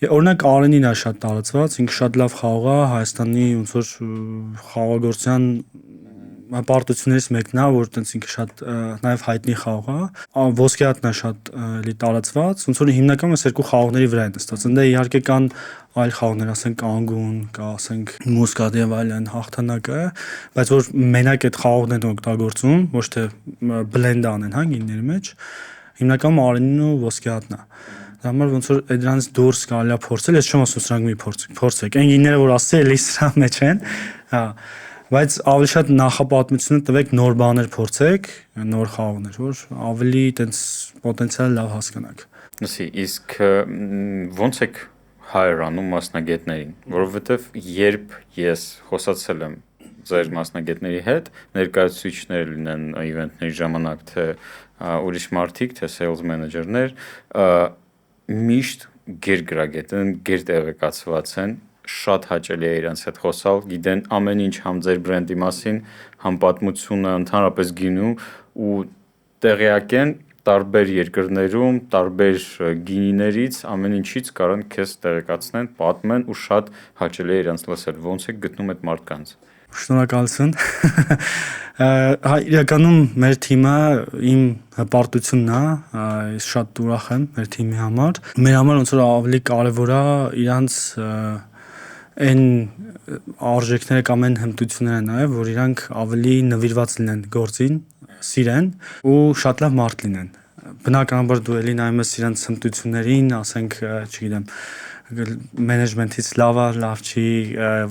Օրինակ Արենին է շատ տարածված, ինքը շատ լավ խաղող է, Հայաստանի ոնց որ խաղաղագործության պարտություններից մեկն է, որ տենց ինքը շատ նաև հայտնի խաղ է, ոսկեհատնն է շատ էլի տարածված, ոնց որ հիմնականում այս երկու խաղողների վրա են նստած։ Ընդ իհարկե կան այլ խաղողներ, ասենք անգուն, կա ասենք մուսկատ եւ այլն հաղթանակը, բայց որ մենակ այդ խաղողներն օգտագործում, ոչ թե բլենդ անեն, հա, գինիների մեջ, հիմնականում արենին ու ոսկեհատնն է։ Դա համար ոնց որ դրանից դուրս կարելի է փորձել, ես չեմ ասում սրանք մի փորձեք։ Այն գինիները, որ ասացի, էլի սրա մեջ են, հա, բայց ավելի շատ նախապատմությունը տվեք, նոր բաներ փորձեք, նոր խաղողներ, որ ավելի տենց պոտենցիալ լավ հասկանաք։ Լսի, իսկ ո՞նց եք հայր անում մասնագետներին, որովհետև երբ ես խոսացել եմ ձեր մասնագետների հետ, ներկայացուցիչներ լինեն իվենտների ժամանակ, թե ուրիշ մարդիկ, թե sales manager-ներ, միշտ գերգրագետ են, գերտեղեկացված են, շատ հաճելի է իրենց հետ խոսալ, գիտեն ամեն ինչ համ ձեր բրենդի մասին, համ պատմությունը, ընդհանրապես գինու ու տեղյակ են տարբեր երկրներում, տարբեր գինիներից, ամեն ինչից կարող քեզ տեղեկացնեն, պատմեն ու շատ հաճելի է իրենց լսել։ Ոնց եք գտնում այդ մարդկանց։ Շնորհակալություն։ Իրականում մեր թիմը իմ հպարտությունն է, ես շատ ուրախ եմ մեր թիմի համար։ Մեր համար ոնց որ ավելի կարևոր է իրանց այն արժեքները կամ այն հմտությունները նաև, որ իրանք ավելի նվիրված լինեն գործին, սիրեն ու շատ լավ մարդ լինեն։ Բնականաբար դու էլի նայում ես իրանց հմտություններին, ասենք, չգիտեմ, մենեջմենթից լավ չի,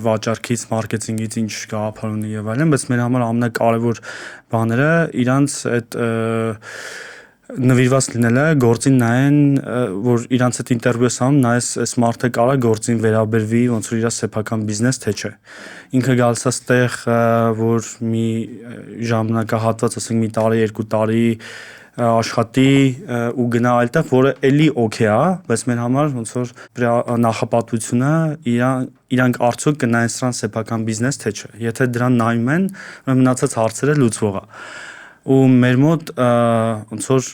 վաճառքից, մարքեթինգից ինչ գաղափար ունի եւ այլն, բայց մեր համար ամենակարևոր բաները իրանց այդ նվիրված լինելը, գործին նայեն, որ իրանց այդ ինտերվյուս անում, նայես այս մարդը կարա գործին վերաբերվի, ոնց որ իր սեփական բիզնես թե չէ։ Ինքը գալիս է ստեղ, որ մի ժամանակահատված, ասենք մի տարի, 2 տարի աշխատի ու գնա այլտեղ, որը էլի օքեյ է, բայց մեր համար ոնց որ նախապատվությունը իրանք արդյոք կնայեն սրան սեփական բիզնես թե չէ։ Եթե դրան նայում են, մնացած հարցերը լուծվող է։ Ու մեր մոտ ոնց որ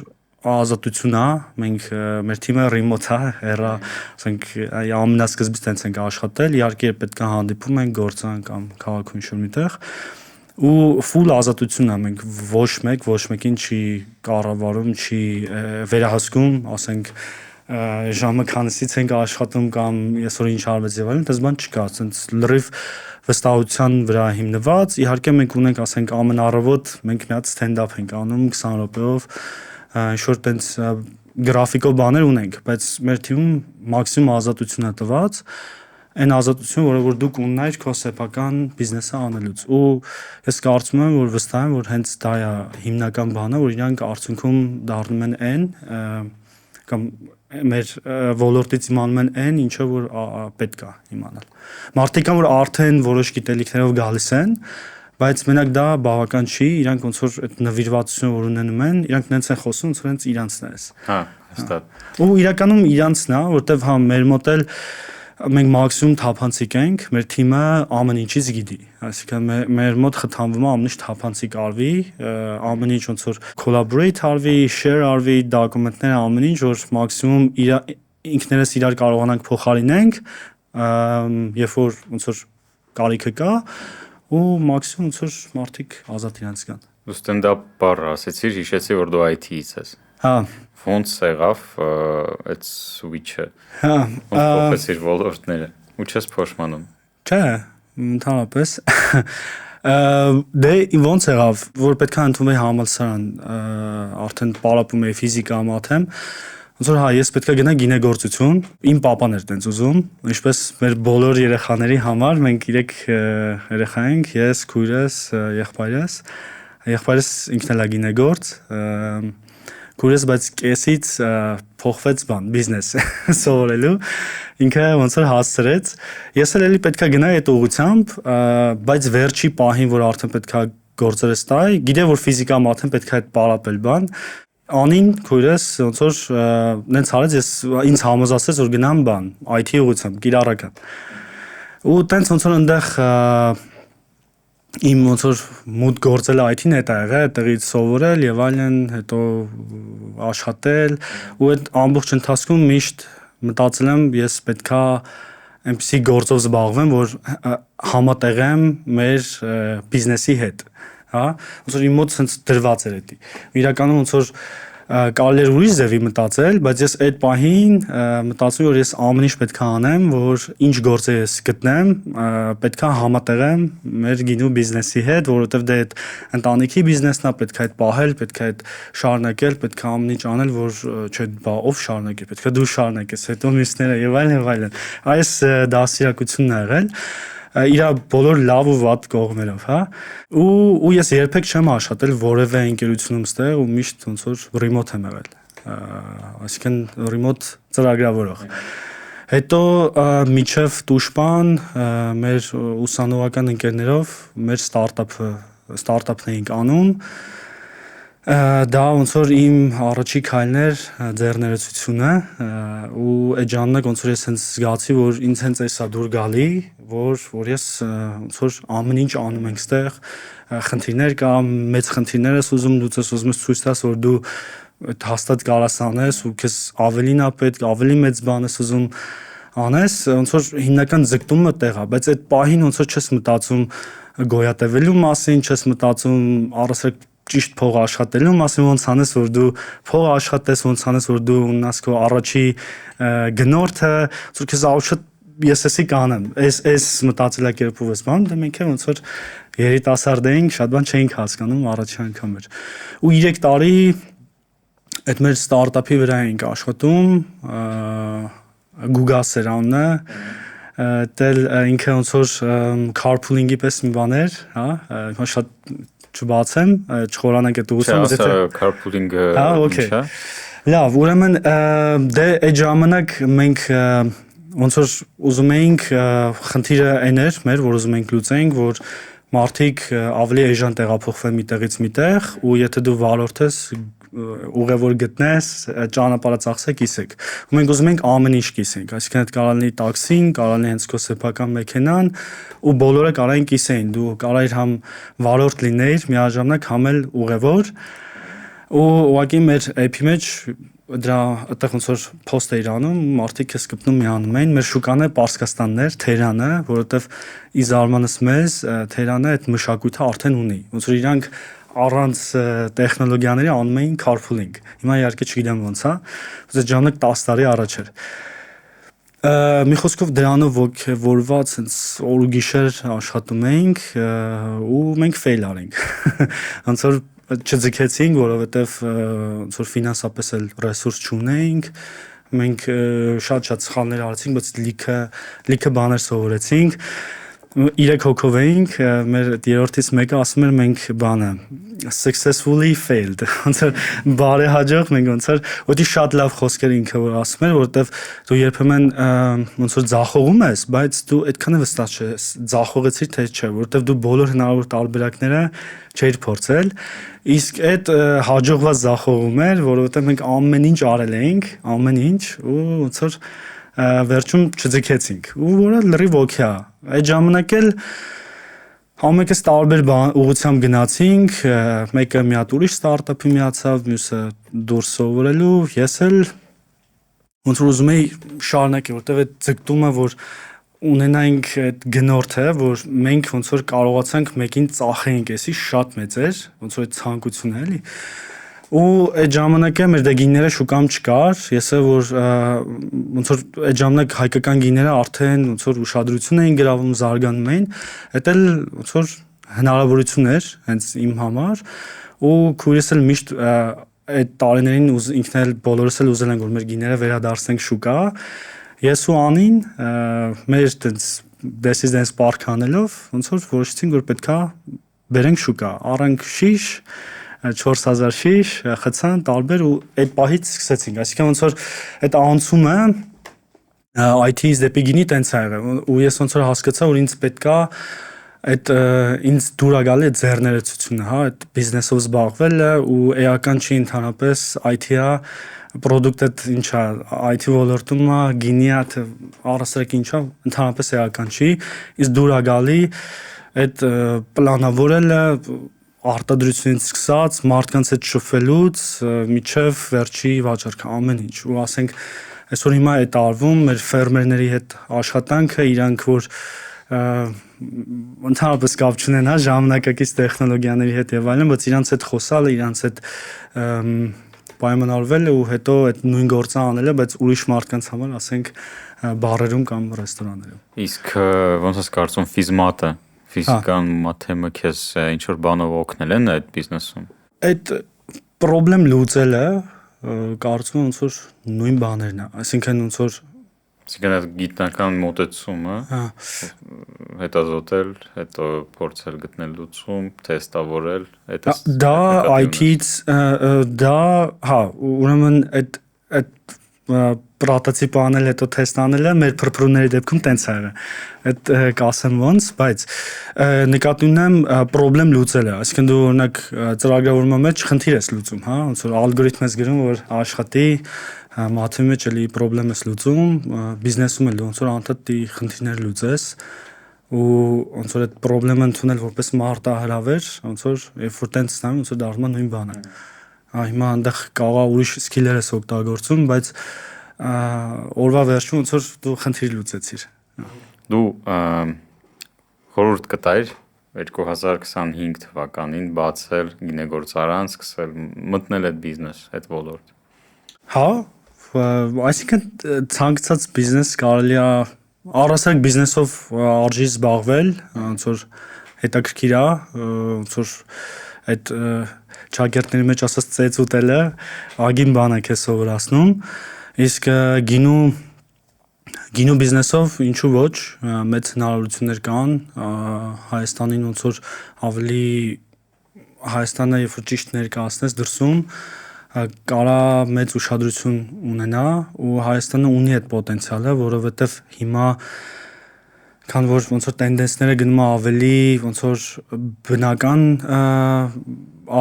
ազատություն է, մենք մեր թիմը remote է, հեռա, ասենք ամենասկզբից տենց ենք աշխատել, իհարկե պետք է հանդիպում ենք գործան կամ քաղաքում ինչ-որ միտեղ ու full ազատություն է, մենք ոչ մեկին չի կառավարում, չի վերահսկում, ասենք ժամը քանիսից ենք աշխատում կամ այսօր ինչ արվեց եւ այլն, դες բան չկա, ասենց լրիվ վստահության վրա հիմնված, իհարկե մենք ունենք, ասենք ամեն առավոտ մենք մի հատ stand-up ենք անում 20 րոպեով, ինչ-որ տենց գրաֆիկով բաներ ունենք, բայց մեր թիմում մաքսիմում ազատություն է տված, այն ազատություն, որը որ դու կունենայիր քո սեփական բիզնեսը անելուց։ Ու ես կարծում եմ, որ վստահ եմ, որ հենց դա է հիմնական բանը, որ իրանք արդյունքում դառնում են այն կամ մեր ոլորտից իմանում են այն, ինչը որ պետք է իմանալ։ Մարդիկ կան, որ արդեն որոշ գիտելիքներով գալիս են, բայց մենակ դա բավական չի, իրանք ոնց որ այդ նվիրվածությունը որ ունենում են, իրանք նենց են խոսում, ոնց որ հենց իրանցն է։ Հա, հստակ։ Ու իրականում իրանցն է, որտեվ հա մեր մոտ էլ մենք մաքսիմում թափանցիկ ենք, մեր թիմը ամեն ինչից գիտի, այսինքն մեր մոտ խթանվում է ամեն ինչ թափանցիկ արվի, ամեն ինչ ոնց որ collaborate արվի, share արվի, դոկումենտները ամեն ինչ, որ մաքսիմում ինքներս իրար կարողանանք փոխարինենք, երբ որ ոնց որ կարիքը կա, ու մաքսիմում ոնց որ մարդիկ ազատ իրենց կան։ Դու stand-up բառը ասեցիր, հիշեցի, որ դու IT-ից ես։ Հա, Ոնց եղավ այդ switch-ը։ հա, Ոնց փոխեցիր ոլորտները։ Ու չես փոշմանում։ չէ, ընդհանրապես դե ոնց եղավ, որ պետք է ընդունվեի համալսարան, արդեն պարապում էի ֆիզիկա մաթեմ, ոնց որ հա, ես պետք է գնա գինեգործություն, իմ papan էր տենց ուզում, ինչպես մեր բոլոր երեխաների համար, մենք 3 երեխա ենք, ես, քույրս, եղբայրս ինքն էլ է գինեգործ, քույրս բայց կեսից փոխվեց բիզնես սովորելու, ինքը ոնց որ հասցրեց, ես էլ էլի պետք է գնայի այդ ուղղությամբ, բայց վերջի պահին, որ արդեն պետք է գործերս տայի, գիտե որ ֆիզիկա մաթեմ պետք է այդ պարապել բան, անին քույրս ոնց որ նենց արեց, ես ինձ համոզացրեց որ գնամ բան, IT ուղղությամբ, կիրառական։ Ու տենց ոնց որ այնտեղ իմ ոնց որ մուտ գործելը IT-ն հետ ա եղել, այդտեղից սովորել եւ այլն, հետո աշխատել ու այդ ամբողջ ընթացքում միշտ մտածել եմ, ես պետքա այնպեսի գործով զբաղվեմ, որ համատեղեմ մեր բիզնեսի հետ։ հա, ոնց որ իմ մոտ sense դրված էր դա։ Իրականում ոնց որ կարելի էր ուրիշ ձևի մտածել, բայց ես այդ պահին մտածում որ ես ամեն ինչ պետք է անեմ, որ ինչ գործ ես գտնեմ, պետք է համատեղեմ մեր գինու բիզնեսի հետ, որովհետև դե այդ ընտանիքի բիզնեսն է, պետք է այդ պահել, պետք է այդ շարունակել, պետք է ամեն ինչ անել, որ չէ, բա ով շարունակի, պետք է դու շարունակես, հետո մյուսները եւ այլն։ Այս դասիրակությունն ա եղել իր բոլոր լավ ու վատ կողմերով, հա։ Ու ես երբեք չեմ աշխատել որևէ ընկերությունում ստեղ ու միշտ ոնց որ remote եմ եղել։ Այսինքն remote ծրագրավորող։ Հետո միջև Տուշպան մեր ուսանողական ընկերներով մեր ստարտափն էինք անում։ Դա ոնց որ իմ առաջի քայլն էր ձեռներեցությունը ու այդ ժամանակ ոնց որ ես հենց զգացի որ ինձ հենց էսա դուր գալի որ ես ոնց որ ամեն ինչ անում ենք ստեղ խնդիրներ կա մեծ խնդիրներ ես ուզում լուծես ուզում ես ցույց տաս որ դու հաստատ կարաս անես ու քեզ ավելին է պետք ավելի մեծ բան ես ուզում անես ոնց որ հիմնական ձգտումը տեղ է բայց այդ պահին ոնց որ չես մտածում գոյատևելու մասին չես մտածում առասարակ ճիշտ փող աշխատելու մասին ոնց անես որ դու փող աշխատես ոնց անես որ դու ունենաս քո առաջի գնորդը որ քեզ աուշտ ես էսի կանեմ այս մտածելակերպով ես բան դե մենք էլ ոնց որ երիտասարդ էինք շատ բան չէինք հասկանում առաջի անգամ էր ու 3 տարի այդ մեր ստարտափի վրա էինք աշխատում Google սերանն է դել ինքը ոնց որ carpooling-ի պես մի բան էր հա շատ չբացեմ, չխորանանք այդ ուղղությամբ, եթե carpooling-ը ինչ է։ Լավ, ուրեմն դե այդ ժամանակ մենք ոնց որ ուզում էինք խնդիրը այն էր, որ ուզում էինք լուծենք, որ մարդիկ ավելի էժան տեղափոխվեն մի տեղից մի տեղ ու եթե դու վարորդ ես ուղևոր գտնես, ճանապարհը ծախսեք, կիսեք։ Ու մենք ուզում ենք ամեն ինչ կիսենք, այսինքն այդ կարող լինի տաքսին, կարող լինի հենց քո սեփական մեքենան, ու բոլորը կարող են կիսեին։ Դու կարող ես համ վարորդ լինեիր միաժամանակ համ էլ ուղևոր։ Ու ուղղակի մեր app-ի մեջ դրա այդտեղ ոնց որ post էիր անում, մարդիկ քեզ կպնում միանում էին։ Մեր շուկանը Պարսկաստանն էր, Թերանը, որովհետև ի զարմանս մեզ Թերանը այդ մշակույթը արդեն ունի։ Ոնց որ իրանք առանց տեխնոլոգիաների անում էին carpooling։ Հիմա իհարկե չգիտեմ ոնց է, բայց այդ ժամանակ 10 տարի առաջ էր։ Մի խոսքով դրանով ոգևորված հենց օր ու գիշեր աշխատում էինք ու մենք fail արենք։ Ոնց որ չձգեցինք, որովհետև ոնց որ ֆինանսապես էլ ռեսուրս չունեինք, մենք շատ սխալներ արեցինք, բայց լիքը բաներ սովորեցինք։ 3 հոգով էինք, մեր երրորդից մեկը ասում էր մենք բանը successfully failed, ոնց որ բարեհաջող մենք ոնց որ ոդի շատ լավ խոսքեր ինքը որ ասում էր, որովհետև դու երբեմն ոնց որ ձախողում ես, բայց դու այդքան է վստահ չես, ձախողեցիր թե չէ, որովհետև դու բոլոր հնարավոր տարբերակները չէիր փորձել, իսկ այդ հաջողված ձախողում էր, որովհետև մենք ամեն ինչ արել էինք, ամեն ինչ ու ոնց որ վերջում չձգեցինք ու որը լրիվ օքեյ է այդ ժամանակ էլ համեկս տարբեր ուղղությամբ գնացինք մեկը մի հատ ուրիշ ստարտափի միացավ մյուսը դուրս սովորելու ես էլ ոնց որ ուզում էի շարունակել որտեղ այդ ձգտումը որ ունենայինք այդ գնորդը որ մենք ոնց որ կարողացանք մեկին ծախեինք էսի շատ մեծ էր ոնց որ այդ ցանկությունը էլի ու այդ ժամանակը մեր դե գինները շուկամ չկար, ես որ ոնց որ այդ ժամանակ հայկական գինները արդեն ոնց որ ուշադրություն էին գրավում, զարգանում էին, դա էլ ոնց որ հնարավորություն էր հենց իմ համար ու քույրս էլ միշտ այդ տարիներին ինքն էլ բոլորս էլ ուզել են որ մեր գիները վերադարձնենք շուկա, ես ու Անին մեր տենց դեսիդենս պարկ անելով ոնց որ որոշեցինք որ պետքա բերենք շուկա, առանք շիշ 4000 շիշ, խցան, տարբեր ու այդ պահից սկսեցինք, այսինքն ոնց որ այդ անցումը IT-ից դեպի գինի տենց է եղել ու ես ոնց որ հասկացա որ ինձ պետքա այդ ինձ դուր է գալի այդ ձեռներեցությունը, հա, այդ բիզնեսով զբաղվելը ու էական չի ընդհանրապես IT-ը product-ը ինչա IT ոլորտում է, գինի է, առասարակ ինչա, ընդհանրապես էական չի, իսկ դուր է գալի այդ պլանավորելը արտադրությունից սկսած մարդկանց հետ շփվելուց միջև վերջի վաճառքը ամեն ինչ ու ասենք այսօր հիմա այդ արվում մեր ֆերմերների հետ աշխատանքը իրանք որ ընդհանրապես կապ չունեն, հա, ժամանակակից տեխնոլոգիաների հետ եւ այլն, բայց իրանց հետ խոսալը, իրանց հետ պայմանավորվելը ու հետո այդ նույն գործը անելը, բայց ուրիշ մարդկանց համար, ասենք, բարերում կամ ռեստորաններում։ Իսկ ոնց ես կարծում ֆիզմատը, ֆիզիկան մաթեմը քեզ ինչ որ բանով օգնել են այդ բիզնեսում։ Այդ պրոբլեմ լուծելը կարծում եմ ոնց որ նույն բաներն է, այսինքն ոնց որ Այսինքն այդ գիտնական մոտեցումը, հետազոտել, հետո փորձել գտնել լուծում, թեստավորել, դա IT-ից դա, հա, ուրեմն այդ պրոտոտիպ անել, հետո թեստ անելը մեր փրփրուների դեպքում տենց է եղել։ Այդ կասեմ ոնց, բայց նկատի ունեմ պրոբլեմ լուծելը, այսինքն դու օրինակ ծրագրավորման մեջ խնդիր ես լուծում, հա, ոնց որ ալգորիթմ ես գրում, որ աշխատի, մաթեմի մեջ էլի պրոբլեմ ես լուծում, բիզնեսում էլ ոնց որ անդադ դի խնդիրներ լուծես ու ոնց որ այդ պրոբլեմը ընդունել որպես մարտահրավեր, ոնց որ երբ որ տենց ստանում, ոնց որ դառնում է նույն բանը։ Հիմա այնտեղ կարող ուրիշ սկիլեր ես օգտագործում, բայց օրվա վերջում ոնց որ դու խնդիր լուծեցիր։ Դու խորհուրդ կտայր 2025 թվականին բացել գինեգործարան, սկսել մտնել այդ բիզնես, այդ ոլորտ։ Հա, այսինքն ցանկացած բիզնես կարելի է առասարակ բիզնեսով արժի զբաղվել, ոնց որ հետաքրքիր է, ոնց որ այդ ճակերտների մեջ ասած ծեծ ուտելը ագին բան է քեզ սովորացնում, իսկ գինու բիզնեսով ինչու ոչ, մեծ հնարավորություններ կան, Հայաստանին ոնց որ ավելի Հայաստանը երբ որ ճիշտ ներկայացնես դրսում կարա մեծ ուշադրություն ունենա ու Հայաստանը ունի այդ պոտենցիալը, որովհետև հիմա քան որ ոնց որ տենդենսները գնում ավելի ոնց որ բնական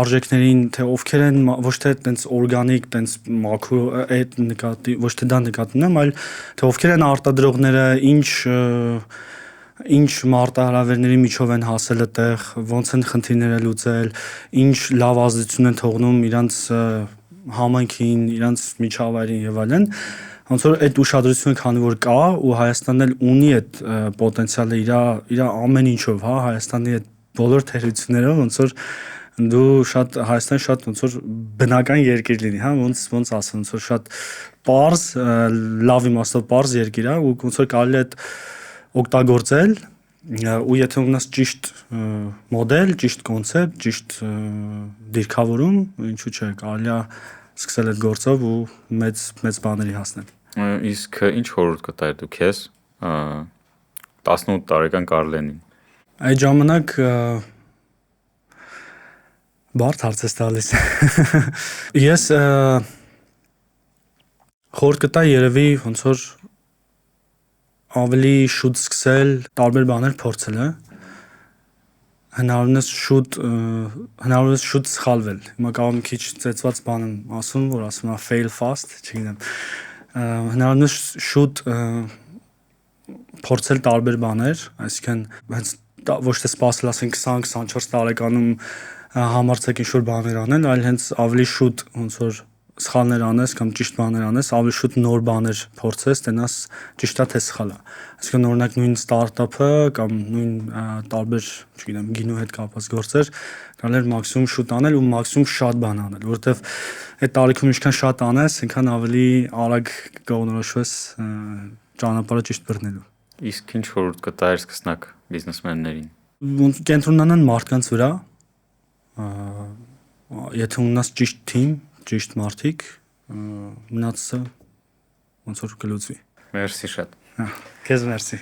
արժեքներին, թե ովքեր են ոչ թե տենց օրգանիկ, տենց մաքրո այդ նկատի, ոչ թե դա նկատի ունեմ, այլ թե ովքեր են արտադրողները, ինչ մարտահրավերների միջով են հասել այդտեղ, ոնց են խնդիրները լուծել, ինչ լավ ազդեցություն են թողնում իրանց համայնքին, իրանց միջավայրին եւ այլն, ոնց որ այդ ուշադրությունը քանի որ կա ու Հայաստանն էլ ունի այդ պոտենցիալը իր ամեն ինչով, հա, Հայաստանի այդ բոլոր թերություններով, ոնց որ դու շատ Հայաստանը շատ ոնց որ բնական երկիր լինի, հա, ոնց ասեմ, ոնց որ շատ պարզ, լավ իմաստով պարզ երկիր է ու ոնց որ կարելի է այդ օգտագործել ու եթե ունես ճիշտ մոդել, ճիշտ կոնցեպտ, ճիշտ դիրքավորում, ինչու՞ չէ, կարելի է սկսել այդ գործով ու մեծ բաների հասնել։ Իսկ ինչ խորհուրդ կտայր դու քեզ 18 տարեկան Կարլենին։ Այդ ժամանակ բարդ հարց ես տալիս։ Ես խորհուրդ կտայի երևի ոնց որ ավելի շուտ սկսել տարբեր բաներ փորձել, հնարավորինս շուտ սխալվել։ Հիմա կարող եմ քիչ ծեծված բան եմ ասում, որ ասում եմ fail fast, չգիտեմ։ Հնարավորինս շուտ փորձել տարբեր բաներ, այսինքն հենց ոչ թե սպասել, ասենք 20-24 տարեկանում համարձակ ինչ-որ բաներ անել, այլ հենց ավելի շուտ ոնց որ սխալներ անես կամ ճիշտ բաներ անես, ավելի շուտ նոր բաներ փորձես, տենաս ճիշտ է թե սխալ է։ Այսինքն օրինակ նույն ստարտափը կամ նույն տարբեր, չգիտեմ, գինու հետ կապված գործեր կարելի է մաքսիմում շուտ անել ու մաքսիմում շատ բան անել, որովհետև այդ տարիքում ինչքան շատ անես, այնքան ավելի արագ կողնորոշվես ճանապարհը ճիշտ բռնելու։ Իսկ ինչ խորհուրդ կտայր սկսնակ բիզնեսմեններին։ Կենտրոնանան մարդկանց վրա, եթե ունենաս ճիշտ թիմ, ճիշտ մարդիկ, մնացածը ոնց որ կլուծվի։ Մերսի շատ։ Քեզ մերսի։